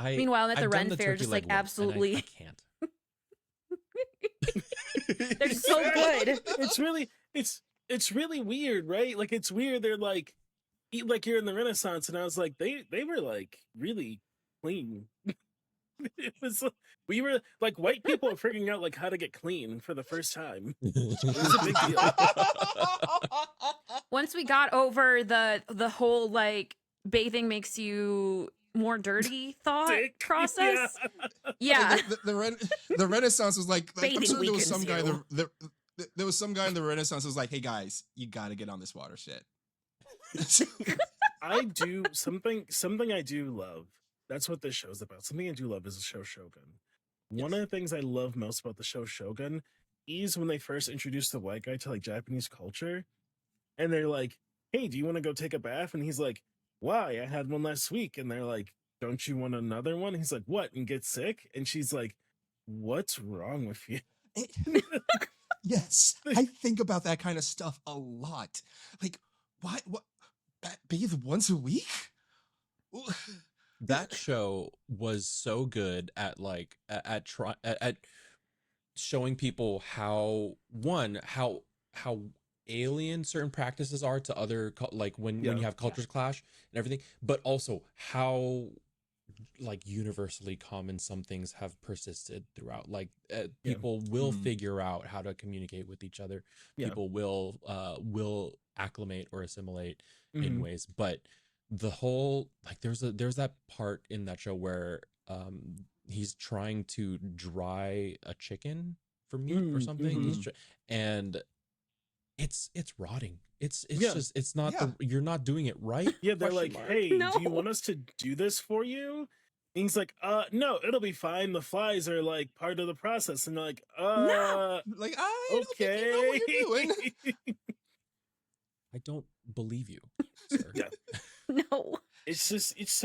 [SPEAKER 4] Meanwhile, at the
[SPEAKER 2] I've done
[SPEAKER 4] Ren Fair,
[SPEAKER 2] turkey
[SPEAKER 4] just,
[SPEAKER 2] leg
[SPEAKER 4] like,
[SPEAKER 2] once, and
[SPEAKER 4] absolutely-
[SPEAKER 2] I can't.
[SPEAKER 4] They're so good.
[SPEAKER 3] It's really weird, right? Like it's weird. They're like, eat like you're in the Renaissance, and I was like, they were like really clean. It was we were like white people are figuring out like how to get clean for the first time. It was a big deal.
[SPEAKER 4] Once we got over the whole like bathing makes you more dirty thought
[SPEAKER 3] Dick.
[SPEAKER 4] process.
[SPEAKER 3] Yeah.
[SPEAKER 4] Yeah.
[SPEAKER 1] The Renaissance was like I'm
[SPEAKER 4] Bathing
[SPEAKER 1] sure there was
[SPEAKER 4] weakens
[SPEAKER 1] some guy
[SPEAKER 4] you.
[SPEAKER 1] there was some guy in the Renaissance who was like, hey guys, you gotta get on this water shit.
[SPEAKER 3] I do something I do love. That's what this show's about. Something I do love is the show Shogun. One of the things I love most about the show Shogun is when they first introduced the white guy to like Japanese culture, and they're like, "Hey, do you want to go take a bath?" And he's like, "Why? I had one last week." And they're like, "Don't you want another one?" He's like, "What? And get sick?" And she's like, "What's wrong with you?"
[SPEAKER 1] Yes, I think about that kind of stuff a lot. Like, why? What? Bathe once a week?
[SPEAKER 2] That show was so good at like at showing people how alien certain practices are to other like when you have cultures clash and everything, but also how like universally common some things have persisted throughout. Like people will figure out how to communicate with each other. People will acclimate or assimilate in ways, but the whole like there's that part in that show where he's trying to dry a chicken for meat or something, and it's rotting. It's just it's not you're not doing it right.
[SPEAKER 3] Yeah, they're like, "Hey, do you
[SPEAKER 4] No.
[SPEAKER 3] want us to do this for you?" And he's like, no, it'll be fine. The flies are like part of the process." And they're like,
[SPEAKER 4] No.
[SPEAKER 1] Like, I don't think you know what you're doing.
[SPEAKER 2] I don't believe you, sir.
[SPEAKER 3] Yeah.
[SPEAKER 4] No.
[SPEAKER 3] It's just it's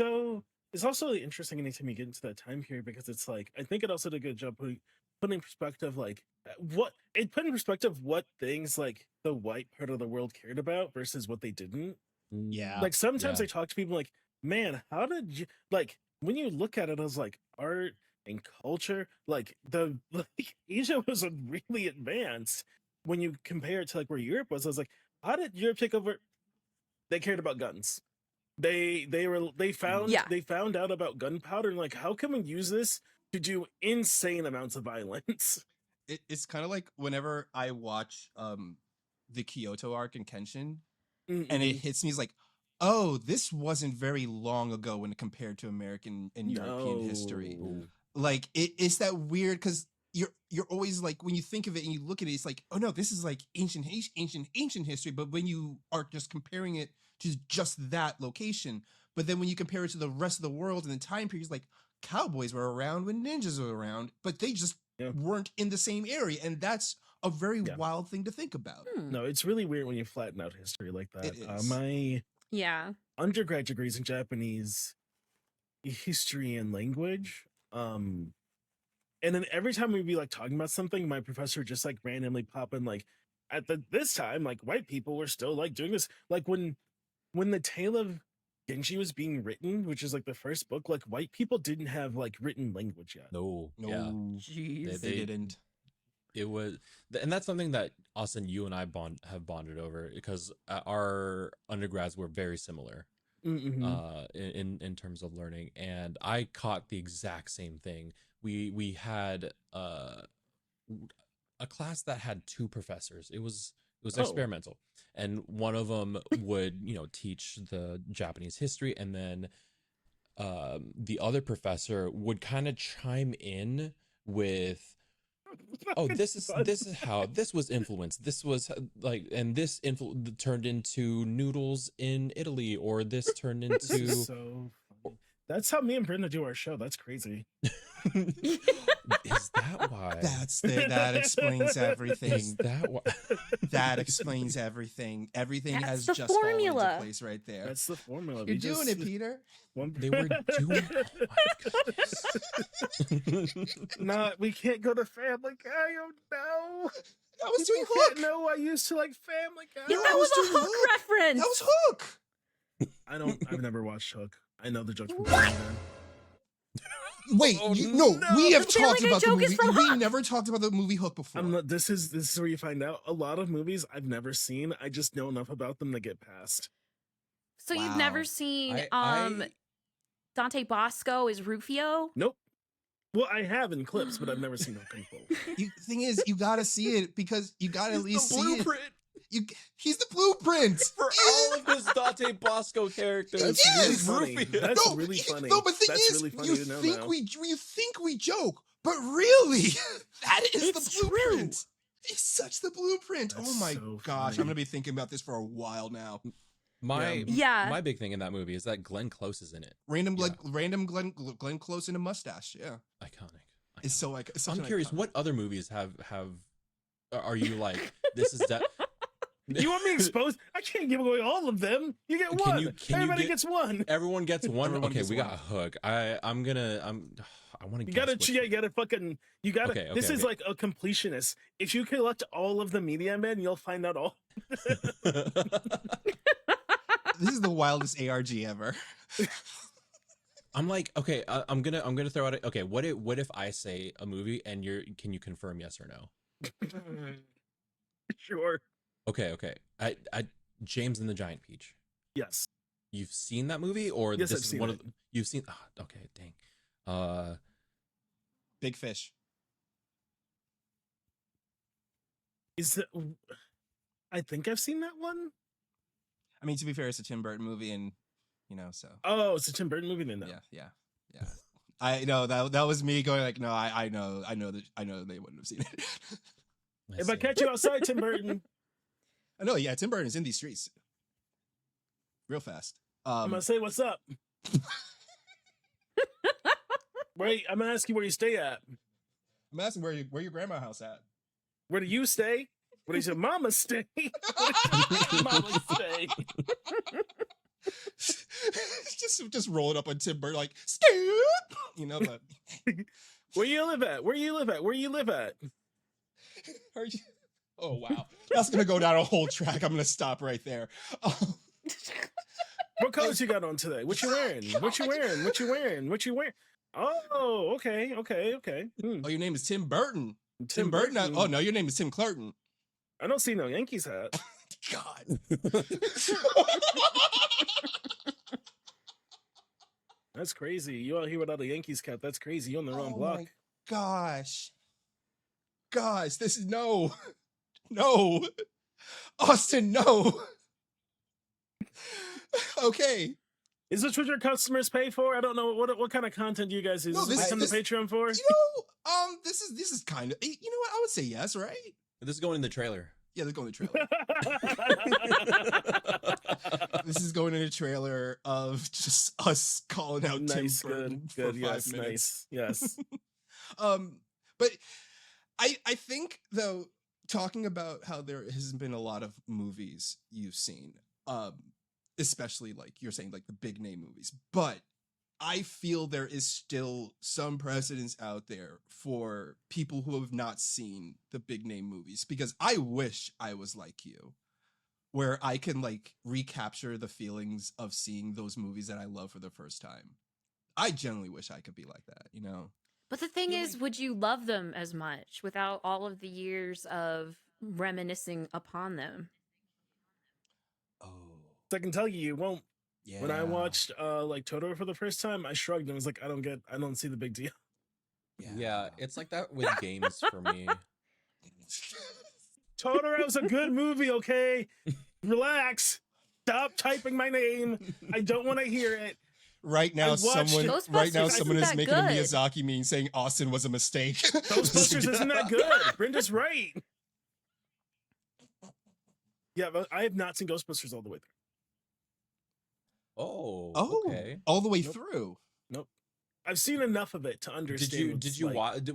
[SPEAKER 3] also really interesting anytime you get into that time period, because it's like I think it also did a good job putting in perspective like what things like the white part of the world cared about versus what they didn't.
[SPEAKER 1] Yeah.
[SPEAKER 3] Like sometimes
[SPEAKER 2] Yeah.
[SPEAKER 3] I talk to people like, "Man, how did you like when you look at it as like art and culture, like Asia was really advanced when you compare it to like where Europe was." I was like, how did Europe take over? They cared about guns. They found out about gunpowder and like, how can we use this to do insane amounts of violence?
[SPEAKER 1] It's kind of like whenever I watch the Kyoto arc in Kenshin, and it hits me as like, oh, this wasn't very long ago when compared to American and European history. Like it's that weird because you're always like when you think of it and you look at it, it's like, oh no, this is like ancient history. But when you are just comparing it to just that location, but then when you compare it to the rest of the world and the time periods, like cowboys were around when ninjas were around, but they just weren't in the same area, and that's a very wild thing to think about.
[SPEAKER 3] No, it's really weird when you flatten out history like that.
[SPEAKER 1] It is.
[SPEAKER 3] My
[SPEAKER 4] Yeah.
[SPEAKER 3] undergrad degrees in Japanese history and language. And then every time we'd be like talking about something, my professor would just like randomly pop in like, at this time, like white people were still like doing this. Like when the Tale of Genji was being written, which is like the first book, like white people didn't have like written language yet.
[SPEAKER 2] No,
[SPEAKER 1] No,
[SPEAKER 2] yeah,
[SPEAKER 4] Jeez.
[SPEAKER 1] they didn't.
[SPEAKER 2] it was, and that's something that Austin, you and I have bonded over, because our undergrads were very similar. In terms of learning, and I caught the exact same thing. We had a class that had two professors. It was experimental, and one of them would teach the Japanese history, and then the other professor would kind of chime in with, oh, this is how this was influenced, this was like, and this turned into noodles in Italy, or this turned into
[SPEAKER 3] So funny. That's how me and Brenda do our show. That's crazy.
[SPEAKER 2] Is that why?
[SPEAKER 1] That explains everything.
[SPEAKER 2] Is that why?
[SPEAKER 1] That explains everything. Everything
[SPEAKER 4] That's
[SPEAKER 1] has
[SPEAKER 4] the
[SPEAKER 1] just fallen
[SPEAKER 4] formula.
[SPEAKER 1] into place right there.
[SPEAKER 3] That's the formula.
[SPEAKER 1] You're doing it, Peter.
[SPEAKER 2] They were doing. Oh my goodness.
[SPEAKER 3] Nah, we can't go to Family Guy. Oh no!
[SPEAKER 1] I was doing
[SPEAKER 3] People
[SPEAKER 1] Hook.
[SPEAKER 3] can't know I used to like Family Guy.
[SPEAKER 4] Yeah,
[SPEAKER 1] No,
[SPEAKER 4] that
[SPEAKER 1] I
[SPEAKER 4] was
[SPEAKER 1] was
[SPEAKER 4] a
[SPEAKER 1] doing
[SPEAKER 4] Hook
[SPEAKER 1] Hook.
[SPEAKER 4] reference.
[SPEAKER 1] That was Hook.
[SPEAKER 3] I've never watched Hook. I know the jokes from
[SPEAKER 4] What?
[SPEAKER 3] Family Guy.
[SPEAKER 1] Wait,
[SPEAKER 2] Oh,
[SPEAKER 1] no,
[SPEAKER 3] no.
[SPEAKER 1] we have
[SPEAKER 4] The Family
[SPEAKER 1] talked
[SPEAKER 4] Guy
[SPEAKER 1] about the
[SPEAKER 4] joke is
[SPEAKER 1] movie.
[SPEAKER 4] from
[SPEAKER 1] We
[SPEAKER 4] Hook.
[SPEAKER 1] never talked about the movie Hook before.
[SPEAKER 3] I'm not. This is where you find out. A lot of movies I've never seen. I just know enough about them to get past.
[SPEAKER 4] So you've
[SPEAKER 1] Wow.
[SPEAKER 4] never seen
[SPEAKER 2] I
[SPEAKER 4] Dante Bosco is Rufio?
[SPEAKER 3] Nope. Well, I have in clips, but I've never seen Hook in full.
[SPEAKER 1] Thing is, you gotta see it because you gotta at least see it.
[SPEAKER 2] blueprint
[SPEAKER 1] He's the blueprint
[SPEAKER 2] for all of his Dante Bosco characters.
[SPEAKER 3] That's
[SPEAKER 1] It
[SPEAKER 3] really
[SPEAKER 1] is.
[SPEAKER 3] funny.
[SPEAKER 2] Rufio.
[SPEAKER 3] That's really funny.
[SPEAKER 1] No, but thing
[SPEAKER 3] That's
[SPEAKER 1] is,
[SPEAKER 3] really funny
[SPEAKER 1] you
[SPEAKER 3] to know
[SPEAKER 1] think
[SPEAKER 3] now.
[SPEAKER 1] you think we joke, but really, that is
[SPEAKER 4] It's
[SPEAKER 1] the
[SPEAKER 4] true.
[SPEAKER 1] blueprint. It's such the blueprint.
[SPEAKER 3] That's
[SPEAKER 1] Oh my
[SPEAKER 3] so
[SPEAKER 1] gosh,
[SPEAKER 3] funny.
[SPEAKER 1] I'm gonna be thinking about this for a while now.
[SPEAKER 4] Yeah.
[SPEAKER 2] My big thing in that movie is that Glenn Close is in it.
[SPEAKER 1] Random Glenn Close in a mustache. Yeah,
[SPEAKER 2] Iconic.
[SPEAKER 1] it's so like. It's such
[SPEAKER 2] I'm
[SPEAKER 1] an
[SPEAKER 2] curious,
[SPEAKER 1] iconic-
[SPEAKER 2] what other movies have are you like, this is that?
[SPEAKER 3] You want me exposed? I can't give away all of them. You get
[SPEAKER 2] Can
[SPEAKER 3] one.
[SPEAKER 2] you
[SPEAKER 3] Everybody
[SPEAKER 2] get-
[SPEAKER 3] gets one.
[SPEAKER 2] Everyone gets one.
[SPEAKER 1] Everyone
[SPEAKER 2] Okay,
[SPEAKER 1] gets
[SPEAKER 2] we
[SPEAKER 1] one.
[SPEAKER 2] got Hook. I want to.
[SPEAKER 3] You gotta, you gotta fucking, you gotta.
[SPEAKER 2] Okay,
[SPEAKER 3] this is
[SPEAKER 2] okay.
[SPEAKER 3] like a completionist. If you collect all of the Media Men, you'll find out all.
[SPEAKER 1] This is the wildest ARG ever.
[SPEAKER 2] I'm like, okay, I'm gonna throw out. Okay, what if I say a movie and can you confirm yes or no?
[SPEAKER 3] Sure.
[SPEAKER 2] Okay. I James and the Giant Peach.
[SPEAKER 3] Yes.
[SPEAKER 2] You've seen that movie, or
[SPEAKER 3] Yes,
[SPEAKER 2] this
[SPEAKER 3] I've
[SPEAKER 2] is
[SPEAKER 3] seen
[SPEAKER 2] one
[SPEAKER 3] it.
[SPEAKER 2] of you've seen? Okay, dang.
[SPEAKER 1] Big Fish.
[SPEAKER 3] Is that? I think I've seen that one.
[SPEAKER 1] I mean, to be fair, it's a Tim Burton movie, and so
[SPEAKER 3] Oh, it's a Tim Burton movie then. No.
[SPEAKER 1] yeah. I know that was me going like, no, I know they wouldn't have seen it.
[SPEAKER 3] If I catch you outside, Tim Burton,
[SPEAKER 1] I know, yeah, Tim Burton's in these streets, real fast.
[SPEAKER 3] I'm gonna say what's up. Wait, I'm gonna ask you where you stay at.
[SPEAKER 1] I'm asking where your grandma house at.
[SPEAKER 3] Where do you stay? Where does your mama stay? Where does your mama stay?
[SPEAKER 1] just rolling up on Tim Burton like, Scoop! But
[SPEAKER 3] Where you live at? Where you live at? Where you live at?
[SPEAKER 1] are you? Oh wow, that's gonna go down a whole track. I'm gonna stop right there.
[SPEAKER 3] What colors you got on today? What you wearing? What you wearing? What you wearing? What you wearing? Oh, okay.
[SPEAKER 1] Oh, your name is Tim Burton. Tim Burton. Oh no, your name is Tim Clarton.
[SPEAKER 3] I don't see no Yankees hat.
[SPEAKER 1] God.
[SPEAKER 3] That's crazy. You out here without a Yankees cap. That's crazy. You're on the wrong block.
[SPEAKER 1] My gosh, this is no, Austin, no. Okay.
[SPEAKER 3] Is this what your customers pay for? I don't know. What kind of content do you guys use?
[SPEAKER 1] No,
[SPEAKER 3] Is this what
[SPEAKER 1] this-
[SPEAKER 3] they come to Patreon for?
[SPEAKER 1] This is kind of, what, I would say yes, right?
[SPEAKER 2] This is going in the trailer.
[SPEAKER 1] Yeah, let's go in the trailer. This is going in a trailer of just us calling out
[SPEAKER 3] Nice,
[SPEAKER 1] Tim Burton
[SPEAKER 3] good,
[SPEAKER 1] for 5
[SPEAKER 3] yes,
[SPEAKER 1] minutes.
[SPEAKER 3] nice, yes.
[SPEAKER 1] But I think though, talking about how there hasn't been a lot of movies you've seen, especially like you're saying like the big name movies, but I feel there is still some precedence out there for people who have not seen the big name movies, because I wish I was like you, where I can like recapture the feelings of seeing those movies that I love for the first time. I genuinely wish I could be like that, you know?
[SPEAKER 4] But the thing is, would you love them as much without all of the years of reminiscing upon them?
[SPEAKER 1] Oh,
[SPEAKER 3] So I can tell you, you won't.
[SPEAKER 1] yeah.
[SPEAKER 3] When I watched like Totoro for the first time, I shrugged and was like, I don't see the big deal.
[SPEAKER 2] Yeah, it's like that with games for me.
[SPEAKER 3] Totoro's a good movie, okay? Relax. Stop typing my name. I don't want to hear it.
[SPEAKER 1] Right now, someone
[SPEAKER 4] Ghostbusters
[SPEAKER 1] is
[SPEAKER 4] isn't
[SPEAKER 1] making a
[SPEAKER 4] that good.
[SPEAKER 1] Miyazaki meme saying Austin was a mistake.
[SPEAKER 3] Ghostbusters isn't that good. Brenda's right. Yeah, but I have not seen Ghostbusters all the way through.
[SPEAKER 2] Oh, okay.
[SPEAKER 1] All the way
[SPEAKER 3] Nope.
[SPEAKER 1] through.
[SPEAKER 3] Nope. I've seen enough of it to understand.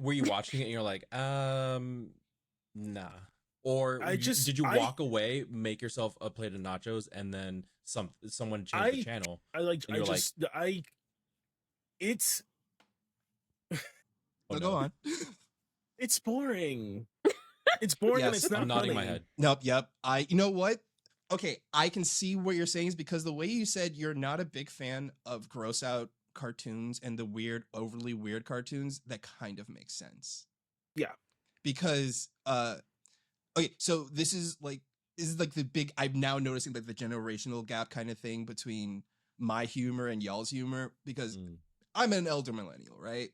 [SPEAKER 2] Were you watching it and you're like, nah. Or did you walk away, make yourself a plate of nachos, and then someone changed the channel?
[SPEAKER 3] It's
[SPEAKER 1] Oh, go on.
[SPEAKER 3] it's boring. It's boring and
[SPEAKER 1] Yes,
[SPEAKER 3] it's not
[SPEAKER 2] I'm nodding
[SPEAKER 3] funny.
[SPEAKER 2] my head.
[SPEAKER 1] Nope. Yep. You know what? Okay, I can see what you're saying is because the way you said you're not a big fan of gross out cartoons and the weird, overly weird cartoons, that kind of makes sense.
[SPEAKER 3] Yeah.
[SPEAKER 1] Because okay, so this is like the big, I'm now noticing like the generational gap kind of thing between my humor and y'all's humor, because I'm an elder millennial, right?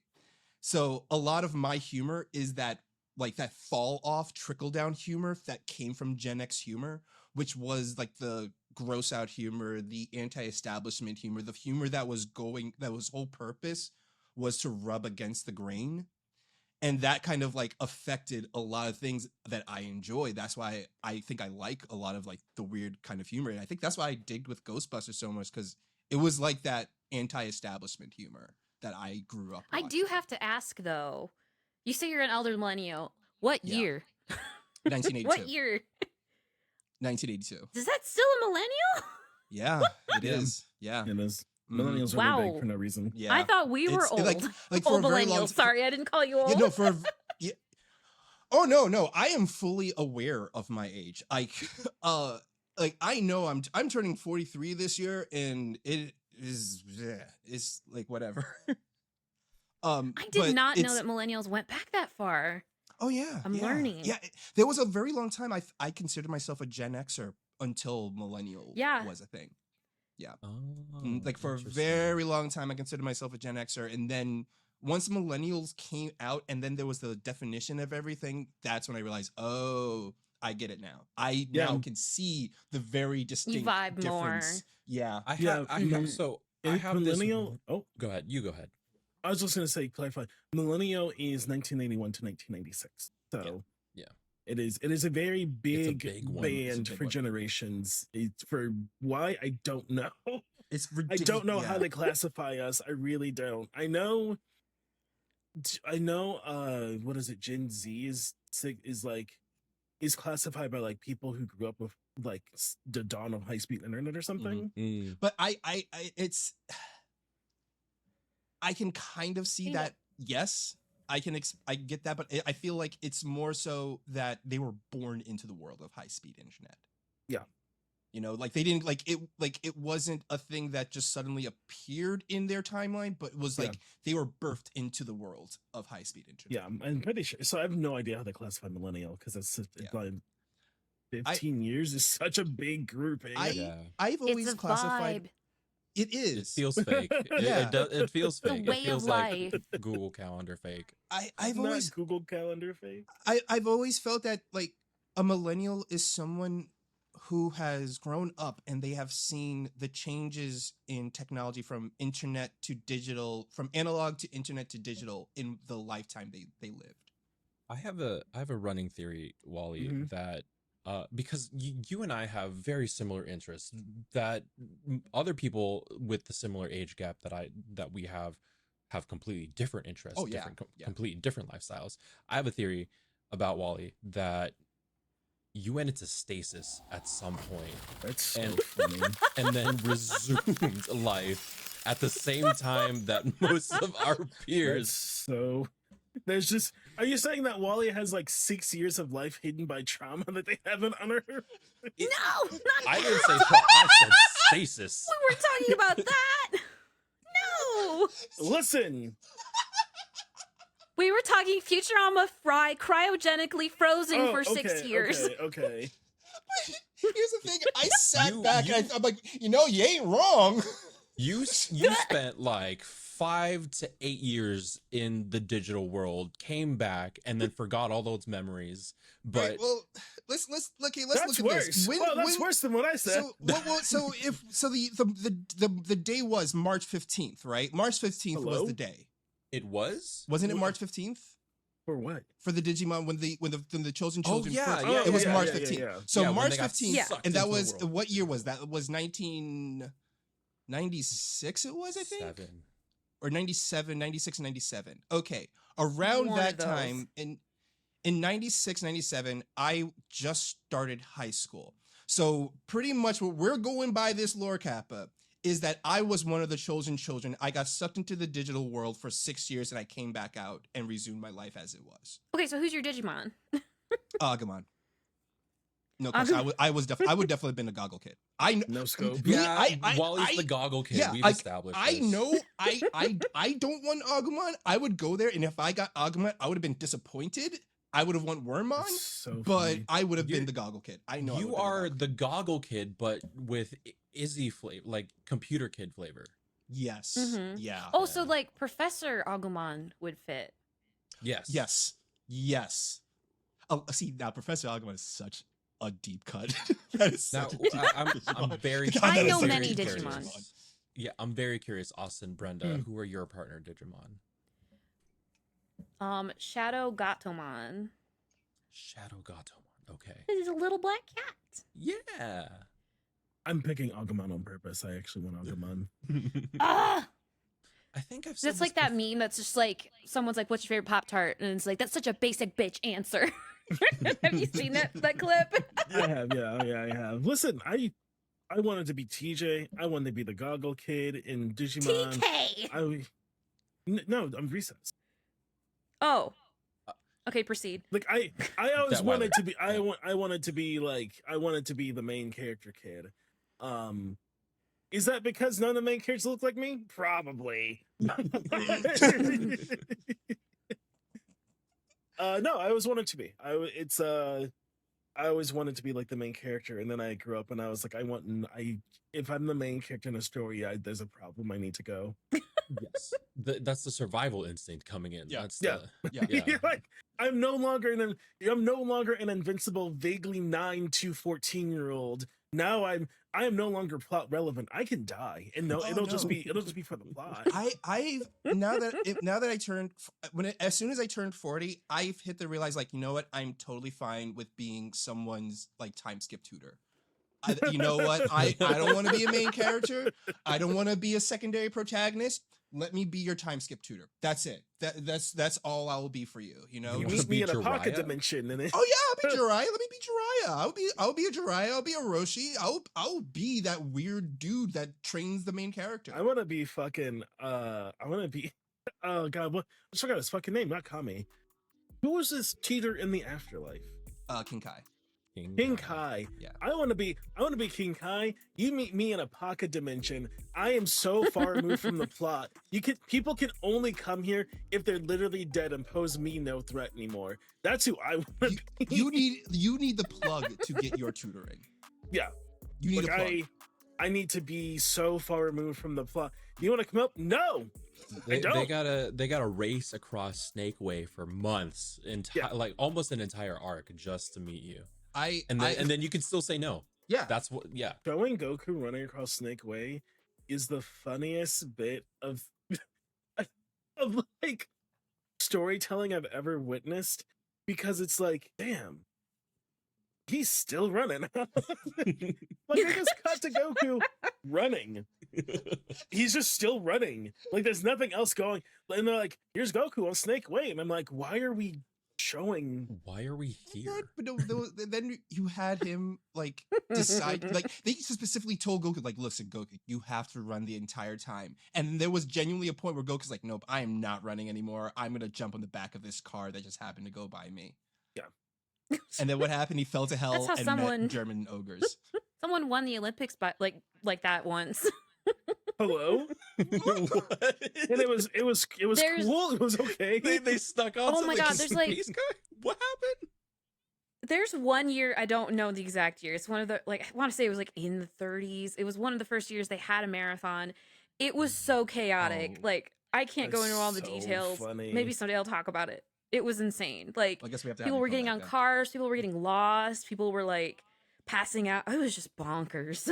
[SPEAKER 1] So a lot of my humor is that like that fall off trickle down humor that came from Gen X humor, which was like the gross out humor, the anti-establishment humor, the humor that was whole purpose was to rub against the grain. And that kind of like affected a lot of things that I enjoy. That's why I think I like a lot of like the weird kind of humor. And I think that's why I digged with Ghostbusters so much, because it was like that anti-establishment humor that I grew up
[SPEAKER 4] I
[SPEAKER 1] watching.
[SPEAKER 4] do have to ask though. You say you're an elder millennial. What year?
[SPEAKER 1] 1982.
[SPEAKER 4] What year?
[SPEAKER 1] 1982.
[SPEAKER 4] Is that still a millennial?
[SPEAKER 1] Yeah, it
[SPEAKER 3] Yeah.
[SPEAKER 1] is. Yeah.
[SPEAKER 3] It is.
[SPEAKER 1] Mhm.
[SPEAKER 3] Millennials are
[SPEAKER 4] Wow.
[SPEAKER 3] really big for no reason.
[SPEAKER 1] Yeah.
[SPEAKER 4] I thought we were
[SPEAKER 1] It's-
[SPEAKER 4] old.
[SPEAKER 1] like for
[SPEAKER 4] Old
[SPEAKER 1] a very long
[SPEAKER 4] millennials. Sorry, I didn't call you old.
[SPEAKER 1] Yeah, no, yeah. Oh no, I am fully aware of my age. Like I know I'm turning 43 this year, and it is it's like whatever.
[SPEAKER 4] I did not know that millennials went back that far.
[SPEAKER 1] Oh yeah,
[SPEAKER 4] I'm learning.
[SPEAKER 1] Yeah, there was a very long time I considered myself a Gen Xer until millennial was a thing. Yeah.
[SPEAKER 2] Oh,
[SPEAKER 1] Like for a
[SPEAKER 2] interesting.
[SPEAKER 1] very long time, I considered myself a Gen Xer, and then once millennials came out, and then there was the definition of everything. That's when I realized, oh, I get it now. I now can see the very distinct
[SPEAKER 4] vibe
[SPEAKER 1] difference.
[SPEAKER 4] more.
[SPEAKER 1] Yeah.
[SPEAKER 2] I have
[SPEAKER 3] millennial.
[SPEAKER 2] This, go ahead. You go ahead.
[SPEAKER 3] I was just going to say, clarify. Millennial is 1981 to 1996. So
[SPEAKER 2] Yeah.
[SPEAKER 3] it is a very big,
[SPEAKER 2] big one.
[SPEAKER 3] band
[SPEAKER 1] It's a big
[SPEAKER 3] for
[SPEAKER 1] one.
[SPEAKER 3] generations. It's for why I don't know.
[SPEAKER 1] It's
[SPEAKER 3] I
[SPEAKER 1] ridiculous.
[SPEAKER 3] don't know how they classify us. I really don't. I know. What is it? Gen Z is classified by like people who grew up with like the dawn of high speed internet or something.
[SPEAKER 1] But I can kind of see that. Yes, I get that, but I feel like it's more so that they were born into the world of high speed internet.
[SPEAKER 3] Yeah.
[SPEAKER 1] You know, like they didn't it wasn't a thing that just suddenly appeared in their timeline, but it was like they were birthed into the world of high speed internet.
[SPEAKER 3] Yeah, I'm pretty sure. So I have no idea how they classify millennial, because it's like 15 years is such a big grouping.
[SPEAKER 1] I've always
[SPEAKER 4] It's a
[SPEAKER 1] classified.
[SPEAKER 4] vibe.
[SPEAKER 1] It is.
[SPEAKER 2] It feels fake.
[SPEAKER 1] Yeah.
[SPEAKER 2] It feels
[SPEAKER 4] The
[SPEAKER 2] fake.
[SPEAKER 4] way
[SPEAKER 2] It feels
[SPEAKER 4] of
[SPEAKER 2] like
[SPEAKER 4] life.
[SPEAKER 2] Google Calendar fake.
[SPEAKER 1] I've
[SPEAKER 3] Not
[SPEAKER 1] always
[SPEAKER 3] Google Calendar fake.
[SPEAKER 1] I've always felt that like a millennial is someone who has grown up and they have seen the changes in technology from internet to digital, from analog to internet to digital in the lifetime they lived.
[SPEAKER 2] I have a running theory, WallE, that because you and I have very similar interests, that other people with the similar age gap that we have completely different interests, completely different lifestyles. I have a theory about WallE that you went into stasis at some point.
[SPEAKER 3] That's so funny.
[SPEAKER 2] And then resumed life at the same time that most of our peers.
[SPEAKER 3] So there's just, are you saying that WallE has like 6 years of life hidden by trauma that they haven't unearthed?
[SPEAKER 4] No, not
[SPEAKER 2] I didn't say I said stasis.
[SPEAKER 4] we were talking about that. No.
[SPEAKER 3] Listen,
[SPEAKER 4] We were talking Futurama fry cryogenically frozen for 6 years.
[SPEAKER 3] Okay.
[SPEAKER 1] Here's the thing. I sat back and I'm like, you ain't wrong.
[SPEAKER 2] You spent like 5 to 8 years in the digital world, came back, and then forgot all those memories. But
[SPEAKER 1] right, well, let's look at
[SPEAKER 3] that's worse.
[SPEAKER 1] this.
[SPEAKER 3] That's worse than what I said.
[SPEAKER 1] So the day was March 15th, right? March 15th was the day.
[SPEAKER 2] it was?
[SPEAKER 1] Wasn't it March 15th?
[SPEAKER 3] For what?
[SPEAKER 1] For the Digimon when the chosen
[SPEAKER 2] Oh,
[SPEAKER 1] children
[SPEAKER 2] yeah,
[SPEAKER 1] first.
[SPEAKER 2] yeah,
[SPEAKER 1] It was
[SPEAKER 2] yeah,
[SPEAKER 1] March
[SPEAKER 3] yeah,
[SPEAKER 1] 15th.
[SPEAKER 3] yeah.
[SPEAKER 1] So
[SPEAKER 2] Yeah, when
[SPEAKER 1] March
[SPEAKER 2] they got
[SPEAKER 1] 15th,
[SPEAKER 2] sucked
[SPEAKER 1] and that
[SPEAKER 2] into the
[SPEAKER 1] was
[SPEAKER 2] world.
[SPEAKER 1] what year was that? It was 1996 it was, I think.
[SPEAKER 2] 7.
[SPEAKER 1] Or 97, 96, 97. Okay. Around
[SPEAKER 4] One
[SPEAKER 1] that
[SPEAKER 4] of those.
[SPEAKER 1] time in 96, 97, I just started high school. So pretty much what we're going by this lore, Kappa, is that I was one of the chosen children. I got sucked into the digital world for 6 years and I came back out and resumed my life as it was.
[SPEAKER 4] Okay, so who's your Digimon?
[SPEAKER 1] Agumon. No question. I would definitely have been a goggle kid.
[SPEAKER 3] No scope.
[SPEAKER 1] Me,
[SPEAKER 2] Yeah,
[SPEAKER 1] I-
[SPEAKER 2] WallE's
[SPEAKER 1] I-
[SPEAKER 2] the goggle kid.
[SPEAKER 1] yeah,
[SPEAKER 2] We've established
[SPEAKER 1] I
[SPEAKER 2] this.
[SPEAKER 1] know I don't want Agumon. I would go there, and if I got Agumon, I would have been disappointed. I would have want Wormmon,
[SPEAKER 3] That's so
[SPEAKER 1] but
[SPEAKER 3] funny.
[SPEAKER 1] I would have been
[SPEAKER 2] You're-
[SPEAKER 1] the goggle kid. I know I
[SPEAKER 2] You
[SPEAKER 1] would've been
[SPEAKER 2] are
[SPEAKER 1] goggle
[SPEAKER 2] the
[SPEAKER 1] kid.
[SPEAKER 2] goggle kid, but with Izzy flavor, like computer kid flavor.
[SPEAKER 1] Yes.
[SPEAKER 4] Mhm.
[SPEAKER 1] Yeah.
[SPEAKER 4] Oh, so
[SPEAKER 2] Yeah.
[SPEAKER 4] like Professor Agumon would fit.
[SPEAKER 2] Yes.
[SPEAKER 1] Yes. Oh, see now, Professor Agumon is such a deep cut. That is
[SPEAKER 2] Now
[SPEAKER 1] such a deep
[SPEAKER 2] I'm
[SPEAKER 1] Digimon.
[SPEAKER 2] very.
[SPEAKER 1] God,
[SPEAKER 4] I
[SPEAKER 1] that is
[SPEAKER 4] know
[SPEAKER 1] such a
[SPEAKER 4] many
[SPEAKER 1] deep
[SPEAKER 4] Digimon.
[SPEAKER 1] Digimon.
[SPEAKER 2] Yeah, I'm very curious, Austin, Brenda.
[SPEAKER 1] Hmm.
[SPEAKER 2] Who are your partner Digimon?
[SPEAKER 4] Shadow Gatomon.
[SPEAKER 2] Shadow Gatomon. Okay.
[SPEAKER 4] He's a little black cat.
[SPEAKER 2] Yeah.
[SPEAKER 3] I'm picking Agumon on purpose. I actually want Agumon.
[SPEAKER 4] Ah,
[SPEAKER 2] I think I've said
[SPEAKER 4] that's like
[SPEAKER 2] this
[SPEAKER 4] that meme that's just like someone's like, "What's your favorite Pop Tart?" And it's like, "That's such a basic bitch answer." Have you seen that clip?
[SPEAKER 3] I have, yeah, I have. Listen, I wanted to be TJ. I wanted to be the goggle kid in Digimon.
[SPEAKER 4] TK.
[SPEAKER 3] No, I'm Recess.
[SPEAKER 4] Oh. Okay, proceed.
[SPEAKER 3] Like I always
[SPEAKER 2] That
[SPEAKER 3] wanted
[SPEAKER 2] Wiley.
[SPEAKER 3] to be. I wanted to be like. I wanted to be the main character kid. Is that because none of the main characters look like me? Probably. No, I always wanted to be. I always wanted to be like the main character, and then I grew up and I was like, if I'm the main character in a story, there's a problem. I need to go.
[SPEAKER 2] Yes. That's the survival instinct coming in.
[SPEAKER 1] Yeah.
[SPEAKER 2] That's
[SPEAKER 3] Yeah.
[SPEAKER 2] the, yeah.
[SPEAKER 3] Like I'm no longer an invincible, vaguely 9 to 14-year-old. Now I am no longer plot relevant. I can die, and it'll just be for the plot.
[SPEAKER 1] I now that I turned as soon as I turned 40, I've hit the realize like, you know what? I'm totally fine with being someone's like time skip tutor. You know what? I don't want to be a main character. I don't want to be a secondary protagonist. Let me be your time skip tutor. That's it. That's all I will be for you. You know.
[SPEAKER 2] You
[SPEAKER 3] You
[SPEAKER 2] wanna
[SPEAKER 3] meet me
[SPEAKER 2] be
[SPEAKER 3] in a pocket
[SPEAKER 2] Jiraiya?
[SPEAKER 3] dimension, and
[SPEAKER 1] Oh yeah, I'll be Jiraiya. Let me be Jiraiya. I'll be a Jiraiya. I'll be a Roshi. I'll be that weird dude that trains the main character.
[SPEAKER 3] I want to be fucking. I want to be. Oh god, what? I forgot his fucking name. Not Kami. Who was this teeter in the afterlife?
[SPEAKER 1] King Kai.
[SPEAKER 3] King Kai.
[SPEAKER 1] Yeah.
[SPEAKER 3] I want to be King Kai. You meet me in a pocket dimension. I am so far removed from the plot. People can only come here if they're literally dead and pose me no threat anymore. That's who I want to be.
[SPEAKER 1] You need the plug to get your tutoring.
[SPEAKER 3] Yeah.
[SPEAKER 1] You need
[SPEAKER 3] Like,
[SPEAKER 1] a plug.
[SPEAKER 3] I need to be so far removed from the plot. You want to come up? No.
[SPEAKER 2] They
[SPEAKER 3] don't.
[SPEAKER 2] gotta race across Snake Way for months,
[SPEAKER 3] Yeah.
[SPEAKER 2] like almost an entire arc just to meet you. And
[SPEAKER 1] I
[SPEAKER 2] then you can still say no.
[SPEAKER 1] yeah.
[SPEAKER 2] That's what. Yeah.
[SPEAKER 3] Showing Goku running across Snake Way is the funniest bit of of like storytelling I've ever witnessed, because it's like, damn, he's still running. Like I just cut to Goku running. He's just still running. Like there's nothing else going. And they're like, here's Goku on Snake Way. And I'm like, why are we showing.
[SPEAKER 2] Why are we here?
[SPEAKER 1] But then you had him like decide, like they specifically told Goku, like, listen, Goku, you have to run the entire time. And there was genuinely a point where Goku's like, nope, I am not running anymore. I'm gonna jump on the back of this car that just happened to go by me.
[SPEAKER 3] Yeah.
[SPEAKER 1] And then what happened? He fell to hell
[SPEAKER 4] how
[SPEAKER 1] and
[SPEAKER 4] someone-
[SPEAKER 1] met German ogres.
[SPEAKER 4] Someone won the Olympics by like that once.
[SPEAKER 3] Hello?
[SPEAKER 2] What?
[SPEAKER 3] And it was
[SPEAKER 4] There's-
[SPEAKER 3] cool. It was okay.
[SPEAKER 2] They stuck on.
[SPEAKER 4] Oh my God, there's, like-
[SPEAKER 2] space guy? What happened?
[SPEAKER 4] There's one year, I don't know the exact year. It's one of the, like, I want to say it was like in the 30s. It was one of the first years they had a marathon. It was so chaotic.
[SPEAKER 1] Oh.
[SPEAKER 4] Like, I can't go
[SPEAKER 3] That's
[SPEAKER 4] into all the
[SPEAKER 3] so
[SPEAKER 4] details.
[SPEAKER 3] funny.
[SPEAKER 4] Maybe someday I'll talk about it. It was insane. Like,
[SPEAKER 1] I guess we have to.
[SPEAKER 4] people were getting on cars, people were getting lost, people were like passing out. It was just bonkers.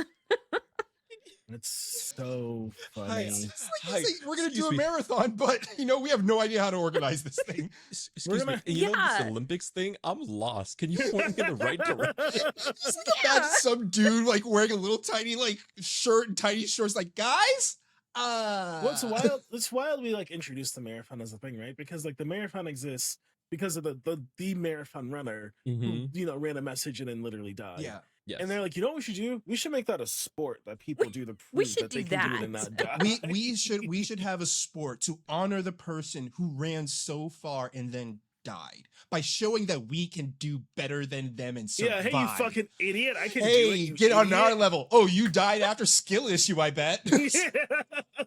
[SPEAKER 3] It's so
[SPEAKER 2] Hi.
[SPEAKER 3] funny.
[SPEAKER 1] It's like,
[SPEAKER 2] Hi,
[SPEAKER 1] we're gonna do
[SPEAKER 2] excuse
[SPEAKER 1] a
[SPEAKER 2] me.
[SPEAKER 1] marathon, but we have no idea how to organize this thing.
[SPEAKER 2] Excuse me.
[SPEAKER 3] gonna-
[SPEAKER 2] You know this
[SPEAKER 4] Yeah.
[SPEAKER 2] Olympics thing? I'm lost. Can you point me in the right direction?
[SPEAKER 1] Just imagine some dude like wearing a little tiny like shirt and tiny shorts, like, guys.
[SPEAKER 3] What's wild? It's wild. We like introduced the marathon as a thing, right? Because like the marathon exists because of the marathon runner
[SPEAKER 2] Mhm.
[SPEAKER 3] who ran a message and then literally died.
[SPEAKER 1] Yeah.
[SPEAKER 2] Yes.
[SPEAKER 3] And they're like, you know what we should do? We should make that a sport that people do to prove
[SPEAKER 4] we should
[SPEAKER 3] that they
[SPEAKER 4] do
[SPEAKER 3] can do it and
[SPEAKER 4] that.
[SPEAKER 3] not die.
[SPEAKER 1] We should have a sport to honor the person who ran so far and then died by showing that we can do better than them and survive.
[SPEAKER 3] Yeah, hey, you fucking idiot! I can do it.
[SPEAKER 1] Hey,
[SPEAKER 3] You
[SPEAKER 1] get on our
[SPEAKER 3] idiot.
[SPEAKER 1] level. Oh, you died after skill issue, I bet.
[SPEAKER 3] Yeah.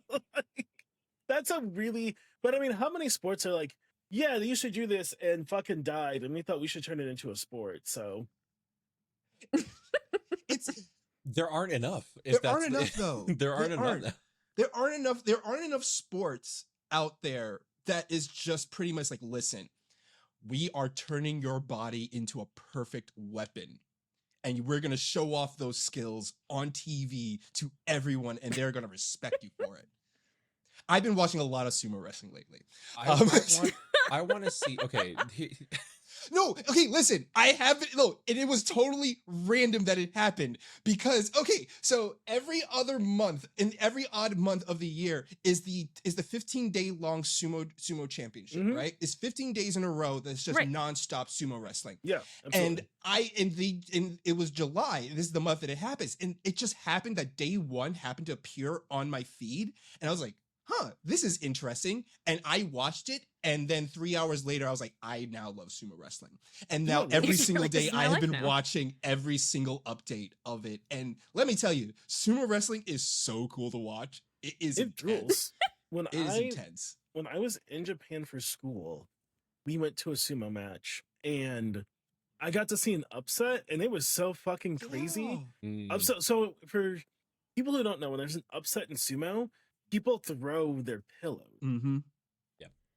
[SPEAKER 3] Like, that's a really. But I mean, how many sports are like, yeah, you should do this and fucking died, and we thought we should turn it into a sport. So
[SPEAKER 1] It's
[SPEAKER 2] There aren't enough.
[SPEAKER 1] there aren't enough though.
[SPEAKER 2] There aren't enough.
[SPEAKER 1] There aren't enough sports out there that is just pretty much like, listen, we are turning your body into a perfect weapon. And we're going to show off those skills on TV to everyone, and they're going to respect you for it. I've been watching a lot of sumo wrestling lately.
[SPEAKER 2] I want to see. Okay.
[SPEAKER 1] No, okay, listen. I haven't. No, and it was totally random that it happened because so every other month, in every odd month of the year, is the 15-day long sumo championship,
[SPEAKER 3] Mhm.
[SPEAKER 1] right? It's 15 days in a row that's just
[SPEAKER 4] Right.
[SPEAKER 1] nonstop sumo wrestling.
[SPEAKER 3] yeah, absolutely.
[SPEAKER 1] And it was July. This is the month that it happens, and it just happened that day one happened to appear on my feed, and I was like, huh, this is interesting. And I watched it, and then 3 hours later, I was like, I now love sumo wrestling. And now
[SPEAKER 3] Yeah,
[SPEAKER 1] every
[SPEAKER 4] you're
[SPEAKER 1] single
[SPEAKER 4] like,
[SPEAKER 1] day,
[SPEAKER 4] this is my
[SPEAKER 1] I have
[SPEAKER 4] life
[SPEAKER 1] been
[SPEAKER 4] now.
[SPEAKER 1] watching every single update of it. And let me tell you, sumo wrestling is so cool to watch. It is
[SPEAKER 3] It
[SPEAKER 1] intense.
[SPEAKER 3] rules. When
[SPEAKER 1] It is intense.
[SPEAKER 3] when I was in Japan for school, we went to a sumo match and I got to see an upset, and it was so fucking crazy.
[SPEAKER 2] Mm.
[SPEAKER 3] Upset. So for people who don't know, when there's an upset in sumo, people throw their pillow.
[SPEAKER 1] Mm-hmm.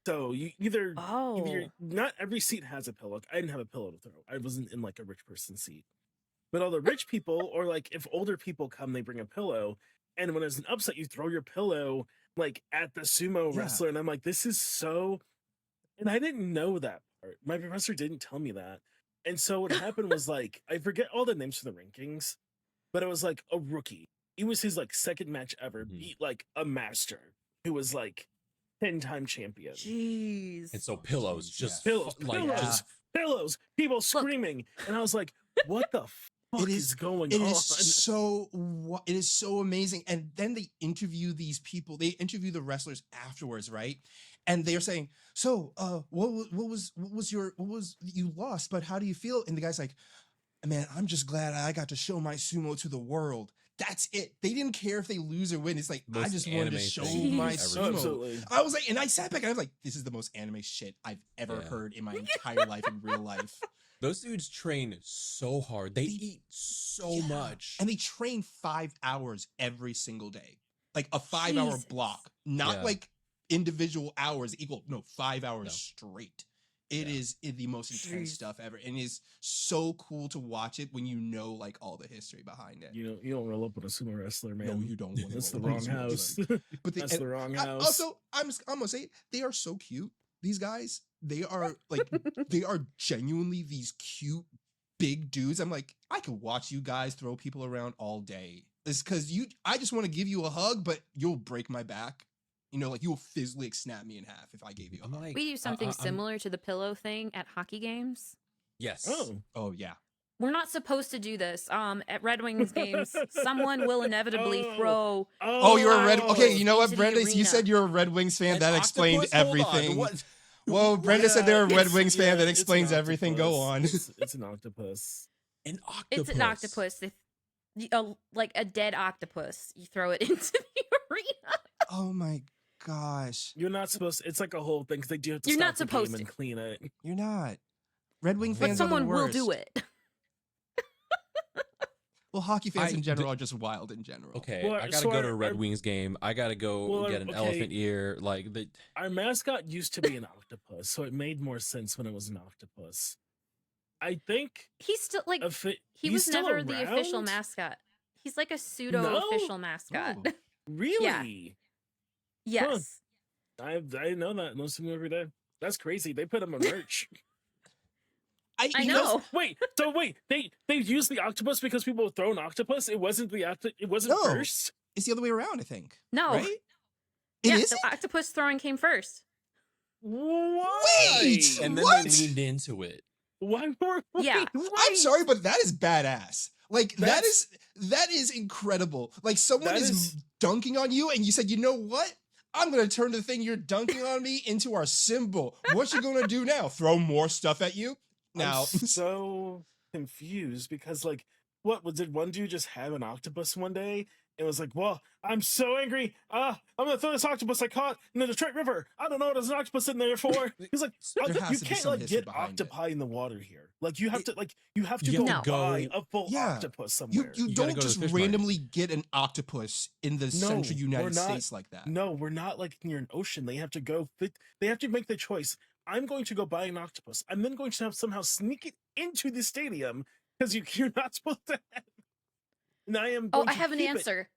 [SPEAKER 3] So you either
[SPEAKER 4] Oh.
[SPEAKER 3] not every seat has a pillow. I didn't have a pillow to throw. I wasn't in like a rich person seat. But all the rich people, or like if older people come, they bring a pillow. And when there's an upset, you throw your pillow like at the sumo
[SPEAKER 1] Yeah.
[SPEAKER 3] wrestler. And I'm like, this is so. And I didn't know that part. My professor didn't tell me that. And so what happened was like, I forget all the names for the rankings, but it was like a rookie. It was his like second match ever,
[SPEAKER 2] Mhm.
[SPEAKER 3] beat like a master who was like 10-time champion.
[SPEAKER 4] Jeez.
[SPEAKER 2] And so pillows,
[SPEAKER 1] Jeez,
[SPEAKER 2] just
[SPEAKER 1] yeah.
[SPEAKER 3] Pillows,
[SPEAKER 2] like
[SPEAKER 3] pillows.
[SPEAKER 2] just
[SPEAKER 3] Pillows, people screaming. And I was like, what the fuck
[SPEAKER 1] is-
[SPEAKER 3] is going
[SPEAKER 1] It
[SPEAKER 3] on?
[SPEAKER 1] is so amazing. And then they interview these people. They interview the wrestlers afterwards, right? And they're saying, "So, what was you lost? But how do you feel?" And the guy's like, "Man, I'm just glad I got to show my sumo to the world. That's it. They didn't care if they lose or win. It's like I
[SPEAKER 2] Most
[SPEAKER 1] just wanted to
[SPEAKER 2] anime
[SPEAKER 1] show
[SPEAKER 2] thing
[SPEAKER 1] my
[SPEAKER 2] ever.
[SPEAKER 3] Oh,
[SPEAKER 1] sumo."
[SPEAKER 3] absolutely.
[SPEAKER 1] I was like, and I sat back and I was like, "This is the most anime shit I've ever
[SPEAKER 2] Yeah.
[SPEAKER 1] heard in my entire life in real life."
[SPEAKER 2] those dudes train so hard. They
[SPEAKER 1] They-
[SPEAKER 2] eat so
[SPEAKER 1] Yeah.
[SPEAKER 2] much.
[SPEAKER 1] And they train 5 hours every single day, like a 5-hour
[SPEAKER 4] Jesus.
[SPEAKER 1] block, not
[SPEAKER 2] Yeah.
[SPEAKER 1] like individual hours equal. No, 5 hours
[SPEAKER 2] No.
[SPEAKER 1] straight. It
[SPEAKER 2] Yeah.
[SPEAKER 1] is the most intense
[SPEAKER 4] Jeez.
[SPEAKER 1] stuff ever, and it's so cool to watch it when you know like all the history behind it.
[SPEAKER 3] You don't roll up with a sumo wrestler, man.
[SPEAKER 1] No, you don't. wanna
[SPEAKER 3] That's the
[SPEAKER 1] roll
[SPEAKER 3] wrong
[SPEAKER 1] with
[SPEAKER 3] house.
[SPEAKER 1] sumo. But they,
[SPEAKER 3] That's
[SPEAKER 1] and
[SPEAKER 3] the wrong
[SPEAKER 1] I-
[SPEAKER 3] house.
[SPEAKER 1] also, I'm gonna say they are so cute. These guys, they are like they are genuinely these cute big dudes. I'm like, I could watch you guys throw people around all day. It's because I just want to give you a hug, but you'll break my back. You know, like you will physically like, snap me in half if I gave you a hug.
[SPEAKER 2] like,
[SPEAKER 4] We do something similar to the pillow thing at hockey games.
[SPEAKER 2] Yes.
[SPEAKER 1] Oh yeah.
[SPEAKER 4] We're not supposed to do this. At Red Wings games, someone will inevitably throw.
[SPEAKER 1] Oh, you're a Red. Okay, you know what,
[SPEAKER 4] into the
[SPEAKER 1] Brenda? You
[SPEAKER 4] arena.
[SPEAKER 1] said you're a Red Wings fan.
[SPEAKER 2] An
[SPEAKER 1] That explained
[SPEAKER 2] octopus? Hold on,
[SPEAKER 1] everything.
[SPEAKER 2] what?
[SPEAKER 1] Well, Brenda said they're a Red
[SPEAKER 3] It's-
[SPEAKER 1] Wings fan. That
[SPEAKER 3] it's an
[SPEAKER 1] explains everything. Go on.
[SPEAKER 3] It's an octopus.
[SPEAKER 2] An octopus.
[SPEAKER 4] It's an octopus. Like a dead octopus. You throw it into the arena.
[SPEAKER 1] Oh my gosh.
[SPEAKER 3] You're not supposed. It's like a whole thing because they do have to
[SPEAKER 4] You're
[SPEAKER 3] stop
[SPEAKER 4] not
[SPEAKER 3] the game
[SPEAKER 4] supposed
[SPEAKER 3] and
[SPEAKER 4] to.
[SPEAKER 3] clean it.
[SPEAKER 1] You're not. Red Wing
[SPEAKER 2] But
[SPEAKER 1] fans
[SPEAKER 4] But someone
[SPEAKER 1] are the
[SPEAKER 4] will
[SPEAKER 1] worst.
[SPEAKER 4] do it.
[SPEAKER 1] Well, hockey fans
[SPEAKER 2] I-
[SPEAKER 1] in general are just wild in general.
[SPEAKER 2] Okay,
[SPEAKER 3] Well,
[SPEAKER 2] I gotta
[SPEAKER 3] so
[SPEAKER 2] go to a
[SPEAKER 3] our-
[SPEAKER 2] Red Wings game. I gotta go
[SPEAKER 3] Well,
[SPEAKER 2] get an
[SPEAKER 3] okay.
[SPEAKER 2] elephant ear. Like the
[SPEAKER 3] Our mascot used to be an octopus, so it made more sense when it was an octopus. I think
[SPEAKER 4] He's still like he
[SPEAKER 3] he's
[SPEAKER 4] was
[SPEAKER 3] still
[SPEAKER 4] never the official
[SPEAKER 3] around?
[SPEAKER 4] mascot. He's like a pseudo official mascot.
[SPEAKER 1] Oh.
[SPEAKER 3] Really.
[SPEAKER 4] Yes.
[SPEAKER 3] I didn't know that. Most of them every day. That's crazy. They put him on merch.
[SPEAKER 4] I
[SPEAKER 1] you
[SPEAKER 4] know.
[SPEAKER 3] Wait, they used the octopus because people would throw an octopus. It wasn't it wasn't
[SPEAKER 1] No.
[SPEAKER 3] first.
[SPEAKER 1] It's the other way around, I think.
[SPEAKER 4] No.
[SPEAKER 1] Right?
[SPEAKER 4] Yeah,
[SPEAKER 1] It is?
[SPEAKER 4] the octopus throwing came first.
[SPEAKER 3] Why?
[SPEAKER 1] Wait!
[SPEAKER 2] and then
[SPEAKER 1] What?
[SPEAKER 2] they leaned into it.
[SPEAKER 3] Why were?
[SPEAKER 4] Yeah.
[SPEAKER 1] I'm sorry, but that is badass. Like
[SPEAKER 3] That's-
[SPEAKER 1] that is incredible. Like someone
[SPEAKER 3] That
[SPEAKER 1] is
[SPEAKER 3] is-
[SPEAKER 1] dunking on you, and you said, you know what? I'm gonna turn the thing you're dunking on me into our symbol. What you gonna do now? Throw more stuff at you? Now,
[SPEAKER 3] I'm so confused because like did one dude just have an octopus one day and was like, well, I'm so angry, I'm gonna throw this octopus I caught in the Detroit River. I don't know what there's an octopus in there for. He's like,
[SPEAKER 1] There has
[SPEAKER 3] you
[SPEAKER 1] to be
[SPEAKER 3] can't
[SPEAKER 1] some
[SPEAKER 3] like
[SPEAKER 1] history
[SPEAKER 3] get
[SPEAKER 1] behind it.
[SPEAKER 3] octopi in the water here. Like you have to
[SPEAKER 2] You
[SPEAKER 3] go
[SPEAKER 2] have to
[SPEAKER 3] buy
[SPEAKER 2] go-
[SPEAKER 3] a full
[SPEAKER 1] Yeah.
[SPEAKER 3] octopus
[SPEAKER 1] you
[SPEAKER 3] somewhere.
[SPEAKER 1] you
[SPEAKER 2] You gotta
[SPEAKER 1] don't
[SPEAKER 2] go to the
[SPEAKER 1] just
[SPEAKER 2] fish market.
[SPEAKER 1] randomly get an octopus in the
[SPEAKER 3] No,
[SPEAKER 1] central United
[SPEAKER 3] we're not-
[SPEAKER 1] States like that.
[SPEAKER 3] No, we're not like near an ocean. They have to go they have to make the choice. I'm going to go buy an octopus. I'm then going to somehow sneak it into the stadium because you're not supposed to have. And I am
[SPEAKER 4] Oh,
[SPEAKER 3] going
[SPEAKER 4] I
[SPEAKER 3] to
[SPEAKER 4] have an
[SPEAKER 3] keep it.
[SPEAKER 4] answer.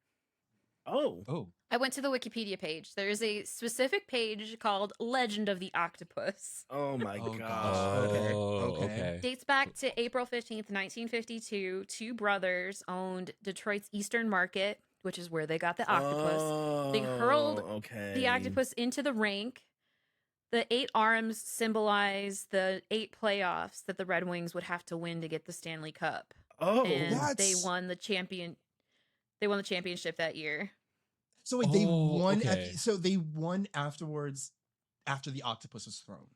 [SPEAKER 3] Oh.
[SPEAKER 1] Oh,
[SPEAKER 4] I went to the Wikipedia page. There is a specific page called Legend of the Octopus.
[SPEAKER 3] Oh my
[SPEAKER 1] Oh,
[SPEAKER 3] gosh.
[SPEAKER 1] gosh.
[SPEAKER 3] Okay.
[SPEAKER 1] Okay.
[SPEAKER 2] Okay.
[SPEAKER 4] Dates back to April 15th, 1952. Two brothers owned Detroit's Eastern Market, which is where they got the octopus. They hurled
[SPEAKER 3] okay.
[SPEAKER 4] The octopus into the rink. The 8 arms symbolize the 8 playoffs that the Red Wings would have to win to get the Stanley Cup.
[SPEAKER 3] Oh,
[SPEAKER 4] And they
[SPEAKER 1] that's-
[SPEAKER 4] won the championship that year.
[SPEAKER 1] so wait, they
[SPEAKER 2] Oh,
[SPEAKER 1] won.
[SPEAKER 2] okay.
[SPEAKER 1] So they won afterwards, after the octopus was thrown.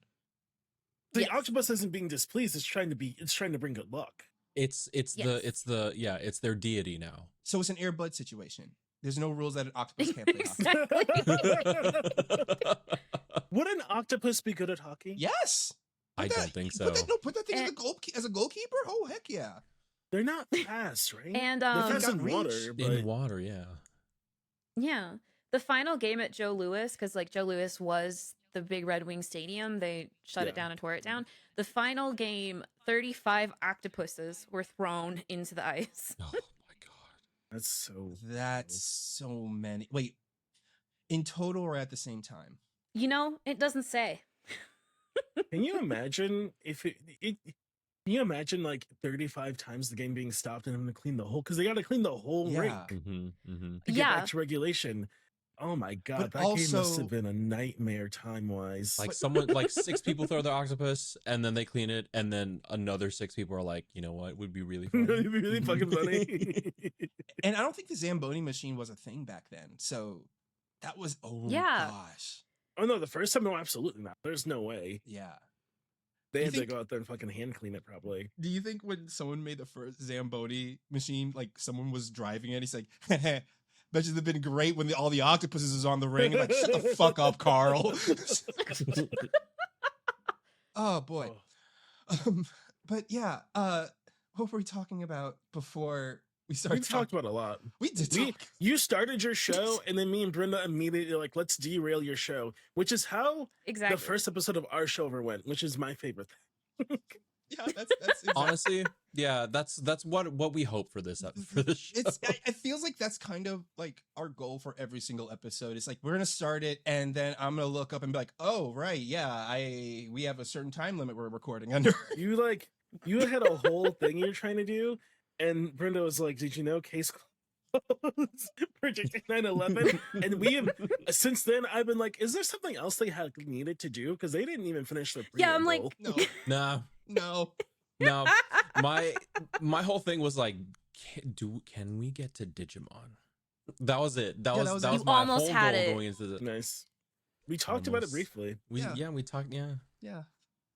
[SPEAKER 3] the
[SPEAKER 4] Yes.
[SPEAKER 3] octopus isn't being displeased. It's trying to bring good luck.
[SPEAKER 2] It's
[SPEAKER 4] Yes.
[SPEAKER 2] it's their deity now.
[SPEAKER 1] So it's an Air Bud situation. There's no rules that an octopus can't play hockey.
[SPEAKER 4] Exactly.
[SPEAKER 3] Would an octopus be good at hockey?
[SPEAKER 1] Yes.
[SPEAKER 2] I
[SPEAKER 1] Put
[SPEAKER 2] don't
[SPEAKER 1] that-
[SPEAKER 2] think
[SPEAKER 1] Put
[SPEAKER 2] so.
[SPEAKER 1] that thing
[SPEAKER 4] And-
[SPEAKER 1] as a goalkeeper. Oh heck yeah.
[SPEAKER 3] They're not fast, right?
[SPEAKER 4] And
[SPEAKER 3] They're
[SPEAKER 1] They've
[SPEAKER 3] fast
[SPEAKER 1] got
[SPEAKER 3] in
[SPEAKER 1] reach.
[SPEAKER 3] water, but
[SPEAKER 2] In water, yeah.
[SPEAKER 4] Yeah. The final game at Joe Louis, because like Joe Louis was the big Red Wing stadium, they shut it
[SPEAKER 3] Yeah.
[SPEAKER 4] down and tore it down. The final game, 35 octopuses were thrown into the ice.
[SPEAKER 2] Oh my god.
[SPEAKER 3] that's so.
[SPEAKER 1] That's so many. Wait, in total or at the same time?
[SPEAKER 4] You know, it doesn't say.
[SPEAKER 3] Can you imagine if can you imagine like 35 times the game being stopped and having to clean the whole because they got to clean the whole
[SPEAKER 1] Yeah.
[SPEAKER 3] rink
[SPEAKER 2] Mm-hmm, mm-hmm.
[SPEAKER 3] to get
[SPEAKER 4] Yeah.
[SPEAKER 3] back to regulation. Oh my god,
[SPEAKER 1] But
[SPEAKER 3] that game must
[SPEAKER 1] also-
[SPEAKER 3] have been a nightmare time wise.
[SPEAKER 2] Like like 6 people throw their octopus and then they clean it, and then another 6 people are like, you know what, would be really fun.
[SPEAKER 3] It'd be really fucking funny.
[SPEAKER 1] And I don't think the Zamboni machine was a thing back then. So that was
[SPEAKER 4] Yeah.
[SPEAKER 1] gosh.
[SPEAKER 3] Oh no, the first time, no, absolutely not. There's no way.
[SPEAKER 1] Yeah.
[SPEAKER 3] They
[SPEAKER 1] You
[SPEAKER 3] had to
[SPEAKER 1] think-
[SPEAKER 3] go out there and fucking hand clean it probably.
[SPEAKER 1] Do you think when someone made the first Zamboni machine, like someone was driving it, he's like, bet you it'd been great when all the octopuses is on the ring. And like, shut the fuck up, Carl. Oh boy. But yeah, what were we talking about before we
[SPEAKER 3] We
[SPEAKER 1] started
[SPEAKER 3] talked
[SPEAKER 1] talking?
[SPEAKER 3] about a lot.
[SPEAKER 1] We did
[SPEAKER 3] We,
[SPEAKER 1] talk.
[SPEAKER 3] you started your show, and then me and Brenda immediately like, let's derail your show, which is how
[SPEAKER 4] Exactly.
[SPEAKER 3] the first episode of our show ever went, which is my favorite thing.
[SPEAKER 1] Yeah, that's exactly.
[SPEAKER 2] Honestly, yeah, that's what we hope for this for this show.
[SPEAKER 1] It feels like that's kind of like our goal for every single episode. It's like we're gonna start it, and then I'm gonna look up and be like, oh right, yeah, we have a certain time limit we're recording under.
[SPEAKER 3] You had a whole thing you're trying to do, and Brenda was like, "Did you know case predicting 9/11, and we have since then. I've been like, is there something else they had needed to do because they didn't even finish the
[SPEAKER 4] Yeah, I'm like,
[SPEAKER 3] preamble.
[SPEAKER 1] No,
[SPEAKER 2] No,
[SPEAKER 1] no.
[SPEAKER 2] no. My whole thing was like, can we get to Digimon? That was it. That
[SPEAKER 1] Yeah,
[SPEAKER 2] was
[SPEAKER 1] that was
[SPEAKER 2] that
[SPEAKER 1] it.
[SPEAKER 2] was
[SPEAKER 4] You
[SPEAKER 2] my
[SPEAKER 4] almost
[SPEAKER 2] whole
[SPEAKER 4] had
[SPEAKER 2] goal
[SPEAKER 4] it.
[SPEAKER 2] going into the.
[SPEAKER 3] Nice. We talked about it
[SPEAKER 2] Almost.
[SPEAKER 3] briefly.
[SPEAKER 2] We
[SPEAKER 1] Yeah.
[SPEAKER 2] we talked. Yeah.
[SPEAKER 1] Yeah,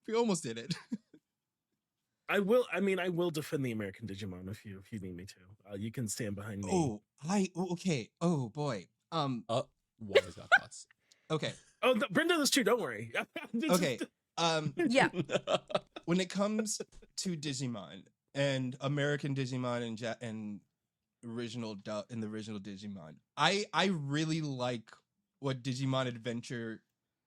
[SPEAKER 1] we almost did it.
[SPEAKER 3] I will. I mean, I will defend the American Digimon if you need me to. You can stand behind me.
[SPEAKER 1] Okay. Oh boy.
[SPEAKER 2] Wally's got thoughts.
[SPEAKER 1] Okay.
[SPEAKER 3] Oh, Brenda does too. Don't worry.
[SPEAKER 1] Okay.
[SPEAKER 4] yeah.
[SPEAKER 1] When it comes to Digimon and American Digimon and original in the original Digimon, I really like what Digimon Adventure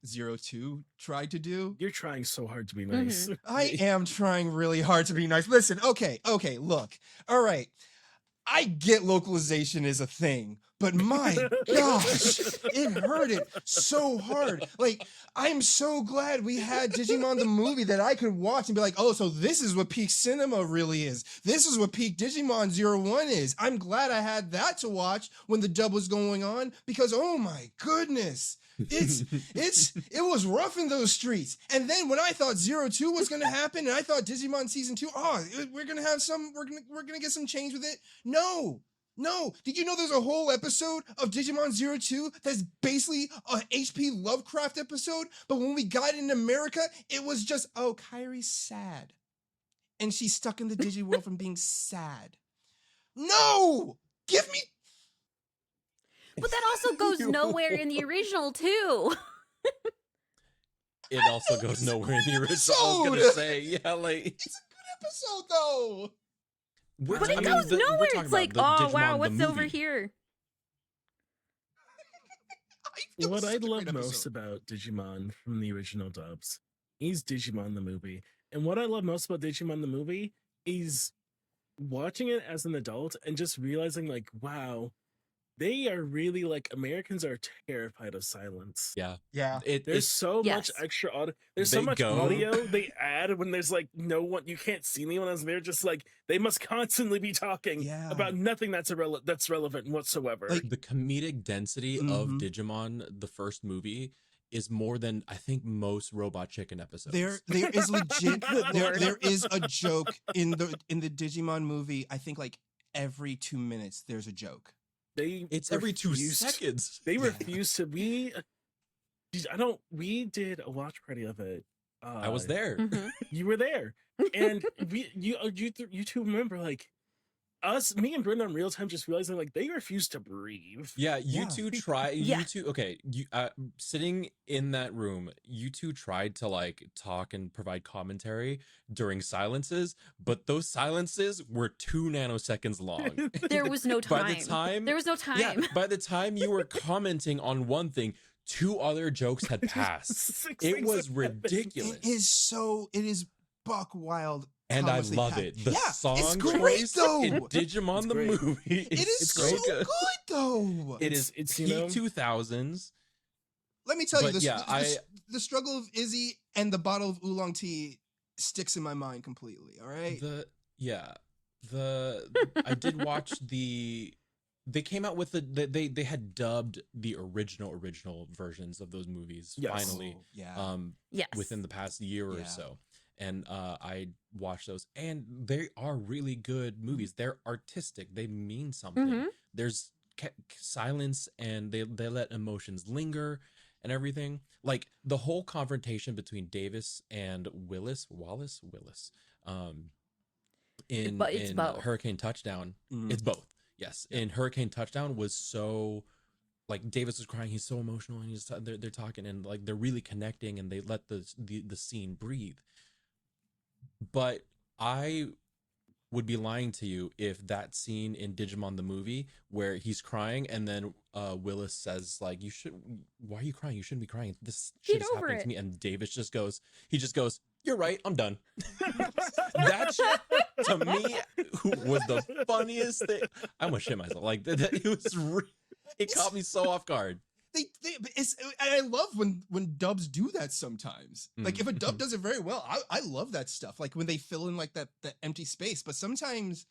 [SPEAKER 1] 02 tried to do.
[SPEAKER 3] You're trying so hard to be nice.
[SPEAKER 1] I am trying really hard to be nice. Listen, okay, look. All right. I get localization is a thing, but my gosh, it hurted so hard. Like, I'm so glad we had Digimon the movie that I could watch and be like, oh, so this is what peak cinema really is. This is what peak Digimon 01 is. I'm glad I had that to watch when the dub was going on because, oh my goodness. It was rough in those streets. And then when I thought 02 was gonna happen and I thought Digimon season 2, we're gonna get some change with it. No. Did you know there's a whole episode of Digimon 02 that's basically a HP Lovecraft episode? But when we got it in America, it was just, oh, Kairi's sad. And she's stuck in the Digi world from being sad. No! Give me.
[SPEAKER 4] But that also goes nowhere in the original too.
[SPEAKER 2] It also goes nowhere in the original. I was gonna say, yeah, like
[SPEAKER 1] It's a good episode though.
[SPEAKER 4] But it goes nowhere. It's like, oh wow, what's over here?
[SPEAKER 3] What I love most about Digimon from the original dubs is Digimon the movie. And what I love most about Digimon the movie is watching it as an adult and just realizing like, wow, they are really like Americans are terrified of silence.
[SPEAKER 2] Yeah.
[SPEAKER 3] There's so much extra audio. There's so much audio they add when there's like no one, you can't see anyone else. They're just like they must constantly be talking about nothing that's relevant whatsoever.
[SPEAKER 2] Like the comedic density of Digimon, the first movie, is more than I think most Robot Chicken episodes.
[SPEAKER 1] There is legit. there is a joke in the Digimon movie. I think like every 2 minutes there's a joke.
[SPEAKER 2] It's every 2 seconds.
[SPEAKER 3] They refuse to. We did a watch party of it.
[SPEAKER 2] I was there.
[SPEAKER 3] You were there, and you two remember like me and Brenda in real time just realizing like they refuse to breathe.
[SPEAKER 2] Yeah, you two try. You two, okay. You sitting in that room, you two tried to like talk and provide commentary during silences, but those silences were 2 nanoseconds long.
[SPEAKER 4] There was no time. There was no time.
[SPEAKER 2] Yeah, by the time you were commenting on one thing, 2 other jokes had passed. It was ridiculous.
[SPEAKER 1] It is buck wild.
[SPEAKER 2] And I love it. The song
[SPEAKER 1] it's great,
[SPEAKER 2] choice
[SPEAKER 1] though.
[SPEAKER 2] in Digimon the movie.
[SPEAKER 1] It is so good though.
[SPEAKER 2] It's peak 2000s.
[SPEAKER 1] Let me tell you this.
[SPEAKER 2] Yeah,
[SPEAKER 1] the struggle of Izzy and the bottle of oolong tea sticks in my mind completely. All right.
[SPEAKER 2] I did watch the. They came out with they had dubbed the original versions of those movies finally. Within the past year or so. And I watched those, and they are really good movies. They're artistic. They mean something. There's silence, and they let emotions linger and everything. Like the whole confrontation between Davis and Wallace. In Hurricane Touchdown, it's both. Yes, in Hurricane Touchdown was so. Like Davis was crying, he's so emotional, and they're talking, and like they're really connecting, and they let the scene breathe. But I would be lying to you if that scene in Digimon the movie where he's crying and then Willis says like, why are you crying? You shouldn't be crying. This shit is happening to me. And Davis just goes, you're right, I'm done. That shit to me was the funniest thing. I almost shit myself. Like it caught me so off guard.
[SPEAKER 1] I love when dubs do that sometimes. Like if a dub does it very well, I love that stuff. Like when they fill in like that empty space. But sometimes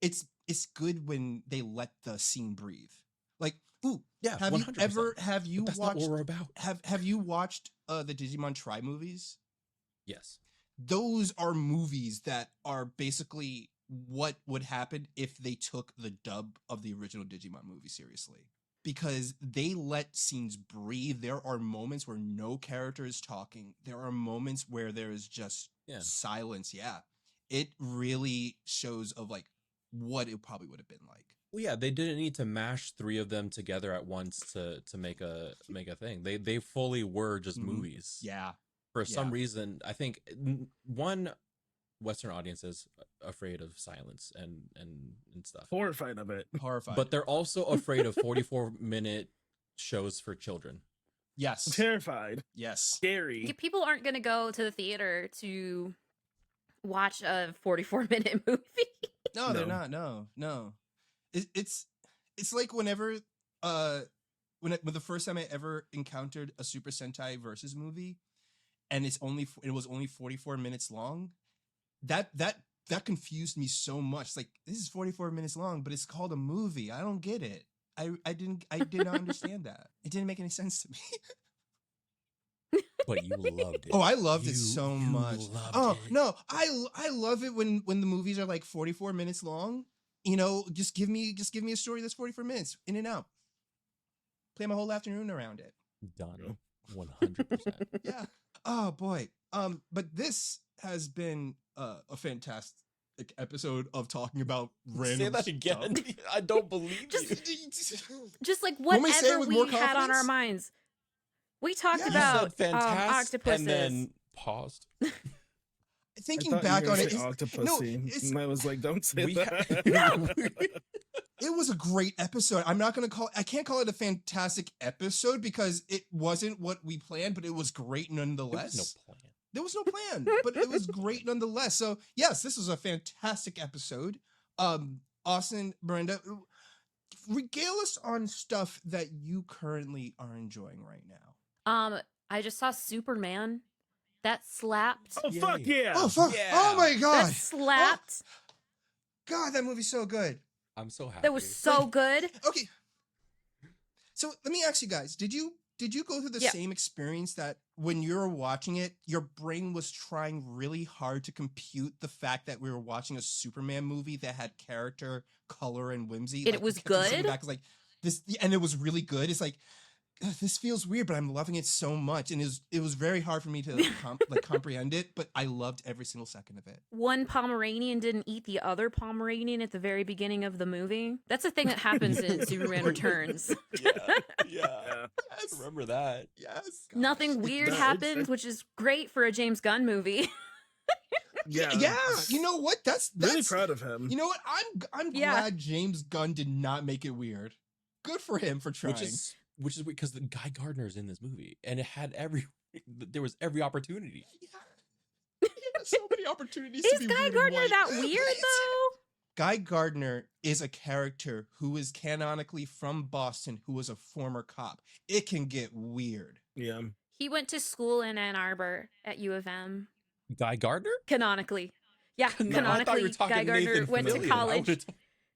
[SPEAKER 1] it's good when they let the scene breathe. Like, ooh,
[SPEAKER 2] Yeah,
[SPEAKER 1] have
[SPEAKER 2] 100%.
[SPEAKER 1] have you
[SPEAKER 2] But that's
[SPEAKER 1] watched
[SPEAKER 2] not what we're about.
[SPEAKER 1] have you watched the Digimon Tri movies?
[SPEAKER 2] Yes.
[SPEAKER 1] Those are movies that are basically what would happen if they took the dub of the original Digimon movie seriously. Because they let scenes breathe. There are moments where no character is talking. There are moments where there is just silence. Yeah. It really shows of like what it probably would have been like.
[SPEAKER 2] Well, yeah, they didn't need to mash 3 of them together at once to make a thing. They fully were just movies.
[SPEAKER 1] Yeah.
[SPEAKER 2] For some reason, I think one Western audience is afraid of silence and stuff.
[SPEAKER 3] Horrified of it.
[SPEAKER 1] Horrified.
[SPEAKER 2] But they're also afraid of 44-minute shows for children.
[SPEAKER 1] Yes.
[SPEAKER 3] Terrified.
[SPEAKER 1] Yes.
[SPEAKER 3] Scary.
[SPEAKER 4] People aren't going to go to the theater to watch a 44-minute movie.
[SPEAKER 1] No, they're not. No. It's like whenever when the first time I ever encountered a Super Sentai versus movie, and it was only 44 minutes long. That confused me so much. Like, this is 44 minutes long, but it's called a movie. I don't get it. I did not understand that. It didn't make any sense to me.
[SPEAKER 2] But you loved it.
[SPEAKER 1] Oh, I loved it so much. No, I love it when the movies are like 44 minutes long. You know, just give me a story that's 44 minutes, in and out. Play my whole afternoon around it.
[SPEAKER 2] Done. 100%.
[SPEAKER 1] Yeah. Oh boy. But this has been a fantastic episode of talking about random
[SPEAKER 2] Say that again.
[SPEAKER 1] stuff.
[SPEAKER 2] I don't believe you.
[SPEAKER 4] Just like
[SPEAKER 1] Want me to say it
[SPEAKER 4] whatever
[SPEAKER 1] with
[SPEAKER 4] we
[SPEAKER 1] more
[SPEAKER 4] had on our
[SPEAKER 1] confidence?
[SPEAKER 4] minds. We talked
[SPEAKER 1] Yeah.
[SPEAKER 2] You
[SPEAKER 4] about
[SPEAKER 2] said fantastic
[SPEAKER 4] octopuses.
[SPEAKER 2] and then paused.
[SPEAKER 1] Thinking back on it,
[SPEAKER 3] Octopussy. And I was like, don't say
[SPEAKER 2] We
[SPEAKER 3] that.
[SPEAKER 1] it was a great episode. I can't call it a fantastic episode because it wasn't what we planned, but it was great nonetheless.
[SPEAKER 2] There was no plan.
[SPEAKER 1] There was no plan, but it was great nonetheless. So yes, this was a fantastic episode. Austin, Brenda, regale us on stuff that you currently are enjoying right now.
[SPEAKER 4] I just saw Superman. That slapped.
[SPEAKER 3] Oh, fuck yeah.
[SPEAKER 1] Oh fuck!
[SPEAKER 2] Yeah.
[SPEAKER 1] Oh my god!
[SPEAKER 4] That slapped.
[SPEAKER 1] God, that movie's so good.
[SPEAKER 2] I'm so happy.
[SPEAKER 4] That was so good.
[SPEAKER 1] Okay, so let me ask you guys: Did you go through the same experience that when you were watching it, your brain was trying really hard to compute the fact that we were watching a Superman movie that had character, color, and whimsy?
[SPEAKER 4] It was good.
[SPEAKER 1] Back, like this, and it was really good. It's like, this feels weird, but I'm loving it so much, and it was very hard for me to comprehend it, but I loved every single second of it.
[SPEAKER 4] One Pomeranian didn't eat the other Pomeranian at the very beginning of the movie. That's a thing that happens in Superman Returns.
[SPEAKER 2] Yeah.
[SPEAKER 1] Yes.
[SPEAKER 2] I remember that.
[SPEAKER 1] Yes.
[SPEAKER 4] Nothing weird happened, which is great for a James Gunn movie.
[SPEAKER 1] Yeah. You know what? That's
[SPEAKER 3] really proud of him.
[SPEAKER 1] You know what? I'm glad James Gunn did not make it weird. Good for him for trying.
[SPEAKER 2] Which is weird because the Guy Gardner's in this movie, and it had there was every opportunity.
[SPEAKER 1] Yeah. So many opportunities.
[SPEAKER 4] Is Guy Gardner that weird though?
[SPEAKER 1] Guy Gardner is a character who is canonically from Boston, who was a former cop. It can get weird.
[SPEAKER 3] Yeah.
[SPEAKER 4] He went to school in Ann Arbor at U of M.
[SPEAKER 2] Guy Gardner?
[SPEAKER 4] Canonically. Yeah,
[SPEAKER 2] No,
[SPEAKER 4] canonically, Guy Gardner went to college.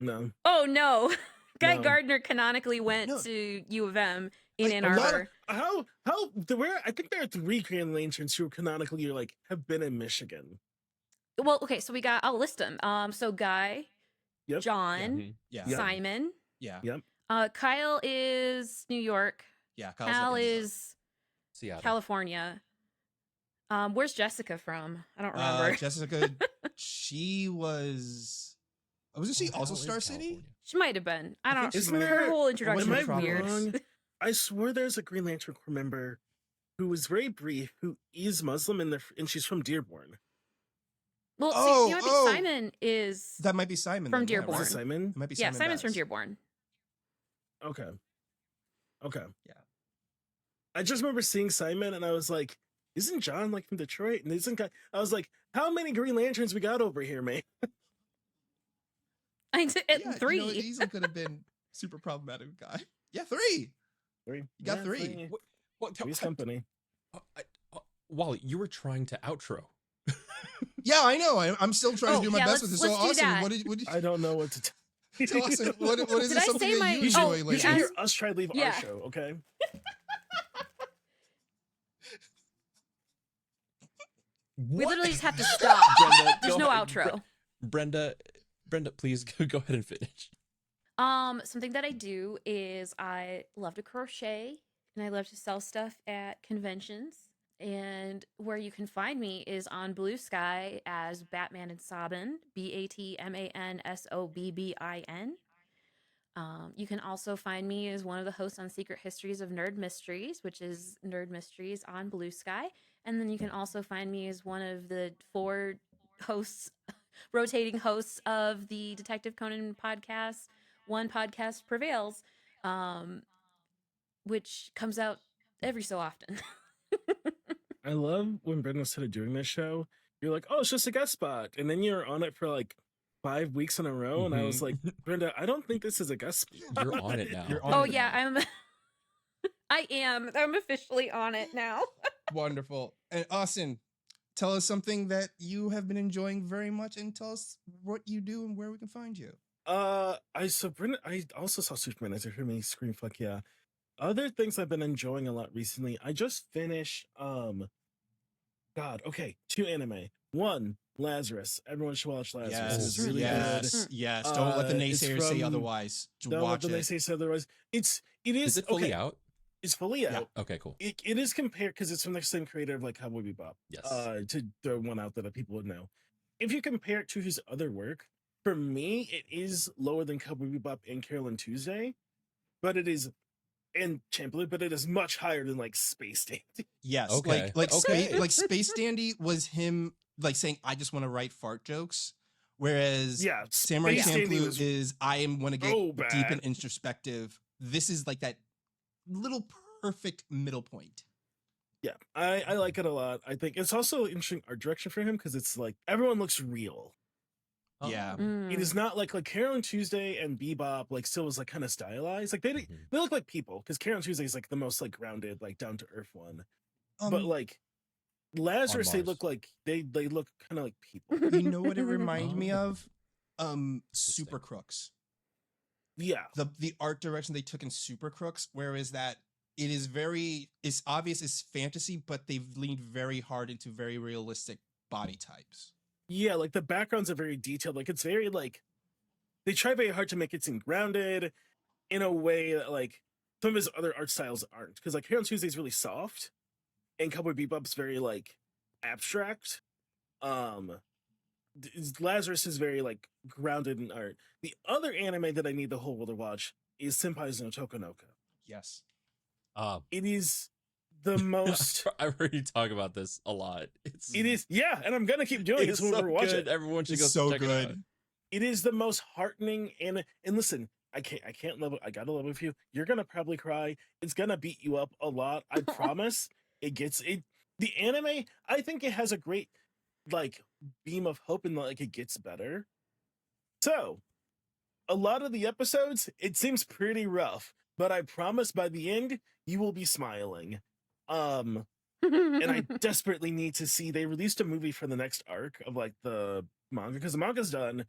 [SPEAKER 3] No.
[SPEAKER 4] Oh no. Guy
[SPEAKER 3] No.
[SPEAKER 4] Gardner canonically went to U of M in Ann Arbor.
[SPEAKER 3] How I think there are 3 Green Lanterns who canonically have been in Michigan.
[SPEAKER 4] Well, okay, so I'll list them. So Guy,
[SPEAKER 3] Yep.
[SPEAKER 4] John,
[SPEAKER 1] Yeah.
[SPEAKER 4] Simon.
[SPEAKER 1] Yeah.
[SPEAKER 3] Yep.
[SPEAKER 4] Kyle is New York.
[SPEAKER 1] Yeah.
[SPEAKER 4] Hal is
[SPEAKER 2] Seattle.
[SPEAKER 4] California. Where's Jessica from? I don't remember.
[SPEAKER 1] Jessica, she wasn't she also Star City?
[SPEAKER 4] She might have been. I don't
[SPEAKER 1] think
[SPEAKER 4] know.
[SPEAKER 1] she
[SPEAKER 4] Her whole introduction
[SPEAKER 3] Am
[SPEAKER 4] was
[SPEAKER 3] I
[SPEAKER 4] weird.
[SPEAKER 3] wrong? I swear there's a Green Lantern crew member who was very brief, who is Muslim and she's from Dearborn.
[SPEAKER 4] Well, see, I think Simon is
[SPEAKER 1] That might be Simon
[SPEAKER 4] from
[SPEAKER 1] then, yeah,
[SPEAKER 4] Dearborn.
[SPEAKER 1] right?
[SPEAKER 3] Is it Simon?
[SPEAKER 1] It might be
[SPEAKER 4] Yeah,
[SPEAKER 1] Simon
[SPEAKER 4] Simon's from
[SPEAKER 1] Bass.
[SPEAKER 4] Dearborn.
[SPEAKER 3] Okay.
[SPEAKER 1] Yeah.
[SPEAKER 3] I just remember seeing Simon and I was like, isn't John from Detroit? And I was like, how many Green Lanterns we got over here, man?
[SPEAKER 4] I did
[SPEAKER 1] Yeah,
[SPEAKER 4] 3.
[SPEAKER 1] You know, it easily could have been super problematic guy. Yeah, 3.
[SPEAKER 3] 3.
[SPEAKER 1] You got 3.
[SPEAKER 3] Three's company.
[SPEAKER 2] WallE, you were trying to outro.
[SPEAKER 1] Yeah, I know. I'm still trying to do my best with this. So
[SPEAKER 4] let's do
[SPEAKER 1] Austin,
[SPEAKER 4] that.
[SPEAKER 1] what did
[SPEAKER 3] I don't know what to
[SPEAKER 1] tell us? What is
[SPEAKER 4] Did
[SPEAKER 1] it
[SPEAKER 4] I
[SPEAKER 1] something
[SPEAKER 4] say
[SPEAKER 1] that you
[SPEAKER 4] my-
[SPEAKER 1] enjoy
[SPEAKER 4] oh,
[SPEAKER 3] You
[SPEAKER 1] lately?
[SPEAKER 3] should hear us try to leave
[SPEAKER 4] Yeah.
[SPEAKER 3] our show, okay?
[SPEAKER 4] We
[SPEAKER 2] What?
[SPEAKER 4] literally just have to stop.
[SPEAKER 2] Brenda,
[SPEAKER 4] There's
[SPEAKER 2] go
[SPEAKER 4] no
[SPEAKER 2] ahead.
[SPEAKER 4] outro.
[SPEAKER 2] Brenda, please go ahead and finish.
[SPEAKER 4] Something that I do is I love to crochet and I love to sell stuff at conventions. And where you can find me is on Blue Sky as Batman and Sabin, BatmanSobbin. You can also find me as one of the hosts on Secret Histories of Nerd Mysteries, which is Nerd Mysteries on Blue Sky. And then you can also find me as one of the 4 hosts, rotating hosts of the Detective Conan podcast, One Podcast Prevails, which comes out every so often.
[SPEAKER 3] I love when Brenda started doing this show. You're like, oh, it's just a guest spot. And then you're on it for like 5 weeks in a row. And I was like, Brenda, I don't think this is a guest spot.
[SPEAKER 2] You're on it now.
[SPEAKER 1] You're on
[SPEAKER 4] Oh
[SPEAKER 1] it
[SPEAKER 4] yeah,
[SPEAKER 1] now.
[SPEAKER 4] I'm officially on it now.
[SPEAKER 1] Wonderful. And Austin, tell us something that you have been enjoying very much, and tell us what you do and where we can find you.
[SPEAKER 3] I also saw Superman. As you heard me scream, fuck yeah. Other things I've been enjoying a lot recently. I just finished, God, okay, 2 anime. 1, Lazarus. Everyone should watch Lazarus. It's really good.
[SPEAKER 1] Yes. Don't let the
[SPEAKER 3] It's
[SPEAKER 1] naysayers say
[SPEAKER 3] from-
[SPEAKER 1] otherwise.
[SPEAKER 3] Don't
[SPEAKER 1] Watch
[SPEAKER 3] let them
[SPEAKER 1] it.
[SPEAKER 3] say otherwise. It
[SPEAKER 2] Is it fully
[SPEAKER 3] okay,
[SPEAKER 2] out?
[SPEAKER 3] It's fully
[SPEAKER 1] Yeah.
[SPEAKER 3] out.
[SPEAKER 2] Okay, cool.
[SPEAKER 3] It is compared because it's from the same creator of like Cowboy Bebop.
[SPEAKER 2] Yes.
[SPEAKER 3] To throw one out that people would know. If you compare it to his other work, for me, it is lower than Cowboy Bebop and Carol and Tuesday, but it is and Champlin, but it is much higher than like Space Dandy.
[SPEAKER 1] Yes.
[SPEAKER 2] Okay.
[SPEAKER 1] Like
[SPEAKER 2] Okay.
[SPEAKER 1] like Space Dandy was him like saying, I just want to write fart jokes. Whereas
[SPEAKER 3] Yeah,
[SPEAKER 1] Samurai
[SPEAKER 3] Space Dandy
[SPEAKER 1] Champloo
[SPEAKER 3] was
[SPEAKER 1] is I am want to get
[SPEAKER 3] so
[SPEAKER 1] deep and
[SPEAKER 3] bad.
[SPEAKER 1] introspective. This is like that little perfect middle point.
[SPEAKER 3] Yeah, I like it a lot. I think it's also interesting art direction for him because it's like everyone looks real.
[SPEAKER 1] Yeah.
[SPEAKER 4] Mm.
[SPEAKER 3] It is not like Carol and Tuesday and Bebop like still was like kind of stylized. Like they look like people because Carol and Tuesday is like the most like grounded, like down to earth one. But like Lazarus, they
[SPEAKER 2] Mars.
[SPEAKER 3] look like they look kind of like people.
[SPEAKER 1] You know what it reminded me
[SPEAKER 2] Oh.
[SPEAKER 1] of? Super Crooks.
[SPEAKER 3] Yeah,
[SPEAKER 1] The art direction they took in Super Crooks, whereas that it's obvious it's fantasy, but they've leaned very hard into very realistic body types.
[SPEAKER 3] yeah. Like the backgrounds are very detailed. Like it's very like they try very hard to make it seem grounded in a way that like some of his other art styles aren't. Because like Carol and Tuesday is really soft, and Cowboy Bebop's very like abstract. Lazarus is very like grounded in art. The other anime that I need the whole world to watch is Senpai's no Tokonoko.
[SPEAKER 1] Yes.
[SPEAKER 3] It is the most.
[SPEAKER 2] I've heard you talk about this a lot.
[SPEAKER 3] It is, yeah, and I'm gonna keep doing it
[SPEAKER 2] It's
[SPEAKER 3] when
[SPEAKER 2] so
[SPEAKER 3] we're watching
[SPEAKER 2] good.
[SPEAKER 3] it.
[SPEAKER 2] Everyone should
[SPEAKER 1] It's
[SPEAKER 2] go
[SPEAKER 1] so
[SPEAKER 2] check it out.
[SPEAKER 1] good.
[SPEAKER 3] It is the most heartening and listen, I can't love it. I gotta love it with you. You're gonna probably cry. It's gonna beat you up a lot. I promise. It gets it. The anime, I think it has a great like beam of hope and like it gets better. So, a lot of the episodes, it seems pretty rough, but I promise by the end you will be smiling. And I desperately need to see. They released a movie for the next arc of like the manga because the manga's done.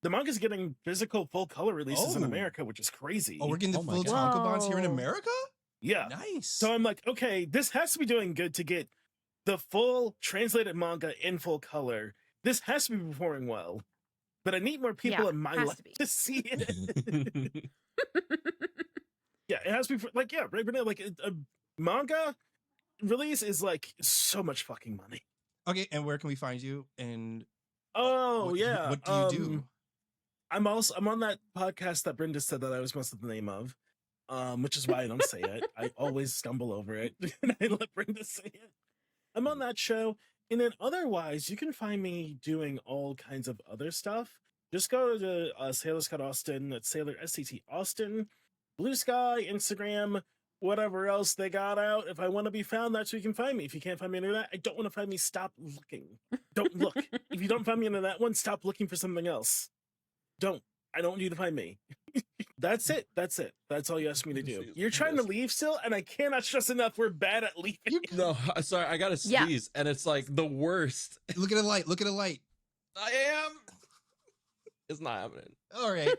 [SPEAKER 3] The manga's getting physical full color releases in
[SPEAKER 1] Oh.
[SPEAKER 3] America, which is crazy.
[SPEAKER 1] Oh, we're getting the
[SPEAKER 2] Oh my
[SPEAKER 1] full
[SPEAKER 2] God.
[SPEAKER 1] tankobons here in
[SPEAKER 4] Whoa.
[SPEAKER 1] America?
[SPEAKER 3] yeah.
[SPEAKER 1] Nice.
[SPEAKER 3] So I'm like, okay, this has to be doing good to get the full translated manga in full color. This has to be performing well. But I need more people
[SPEAKER 4] Yeah,
[SPEAKER 3] in my
[SPEAKER 4] has
[SPEAKER 3] life
[SPEAKER 4] to be.
[SPEAKER 3] to see it. Yeah, it has to be right, Brenda, like a manga release is like so much fucking money.
[SPEAKER 1] Okay, and where can we find you? And
[SPEAKER 3] Oh
[SPEAKER 1] what,
[SPEAKER 3] yeah.
[SPEAKER 1] what do you do?
[SPEAKER 3] I'm on that podcast that Brenda said that I was supposed to the name of. Which is why I don't say it. I always stumble over it and I let Brenda say it. I'm on that show. And then otherwise, you can find me doing all kinds of other stuff. Just go to Sailor Scott Austin. That's Sailor SCT Austin. Blue Sky, Instagram, whatever else they got out. If I want to be found, that's where you can find me. If you can't find me under that, I don't want to find me. Stop looking. Don't look. If you don't find me under that one, stop looking for something else. Don't. I don't need you to find me. That's it. That's all you asked me to do. You're trying to leave still, and I cannot stress enough we're bad at leaving.
[SPEAKER 2] No, sorry, I gotta sneeze, and it's like the worst.
[SPEAKER 1] Look at a light. Look at a light.
[SPEAKER 2] I am. It's not happening.
[SPEAKER 1] All right.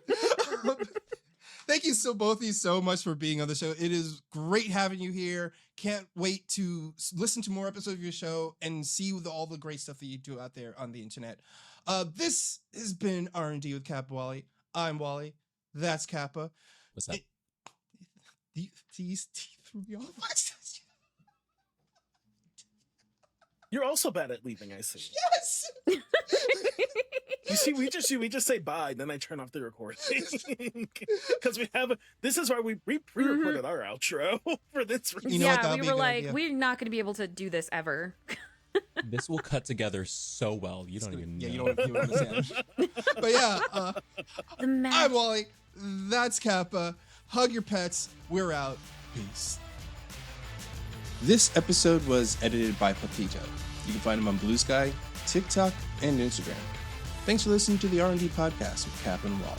[SPEAKER 1] Thank you both of you so much for being on the show. It is great having you here. Can't wait to listen to more episodes of your show and see all the great stuff that you do out there on the internet. This has been R&D with Kappa WallE. I'm WallE. That's Kappa.
[SPEAKER 2] What's that?
[SPEAKER 1] These teeth threw me off.
[SPEAKER 3] You're also bad at leaving, I see.
[SPEAKER 1] Yes.
[SPEAKER 3] You see, we just say bye, then I turn off the recording. Because this is why we pre-recorded our outro for this reason.
[SPEAKER 1] You know what,
[SPEAKER 4] we were like, we're not going to be able to do this ever.
[SPEAKER 2] This will cut together so well. You don't even know.
[SPEAKER 1] Yeah, you don't understand. But yeah, I'm WallE. That's Kappa. Hug your pets. We're out. Peace. This episode was edited by Papito. You can find him on Blue Sky, TikTok, and Instagram. Thanks for listening to the R&D podcast with Kappa and WallE.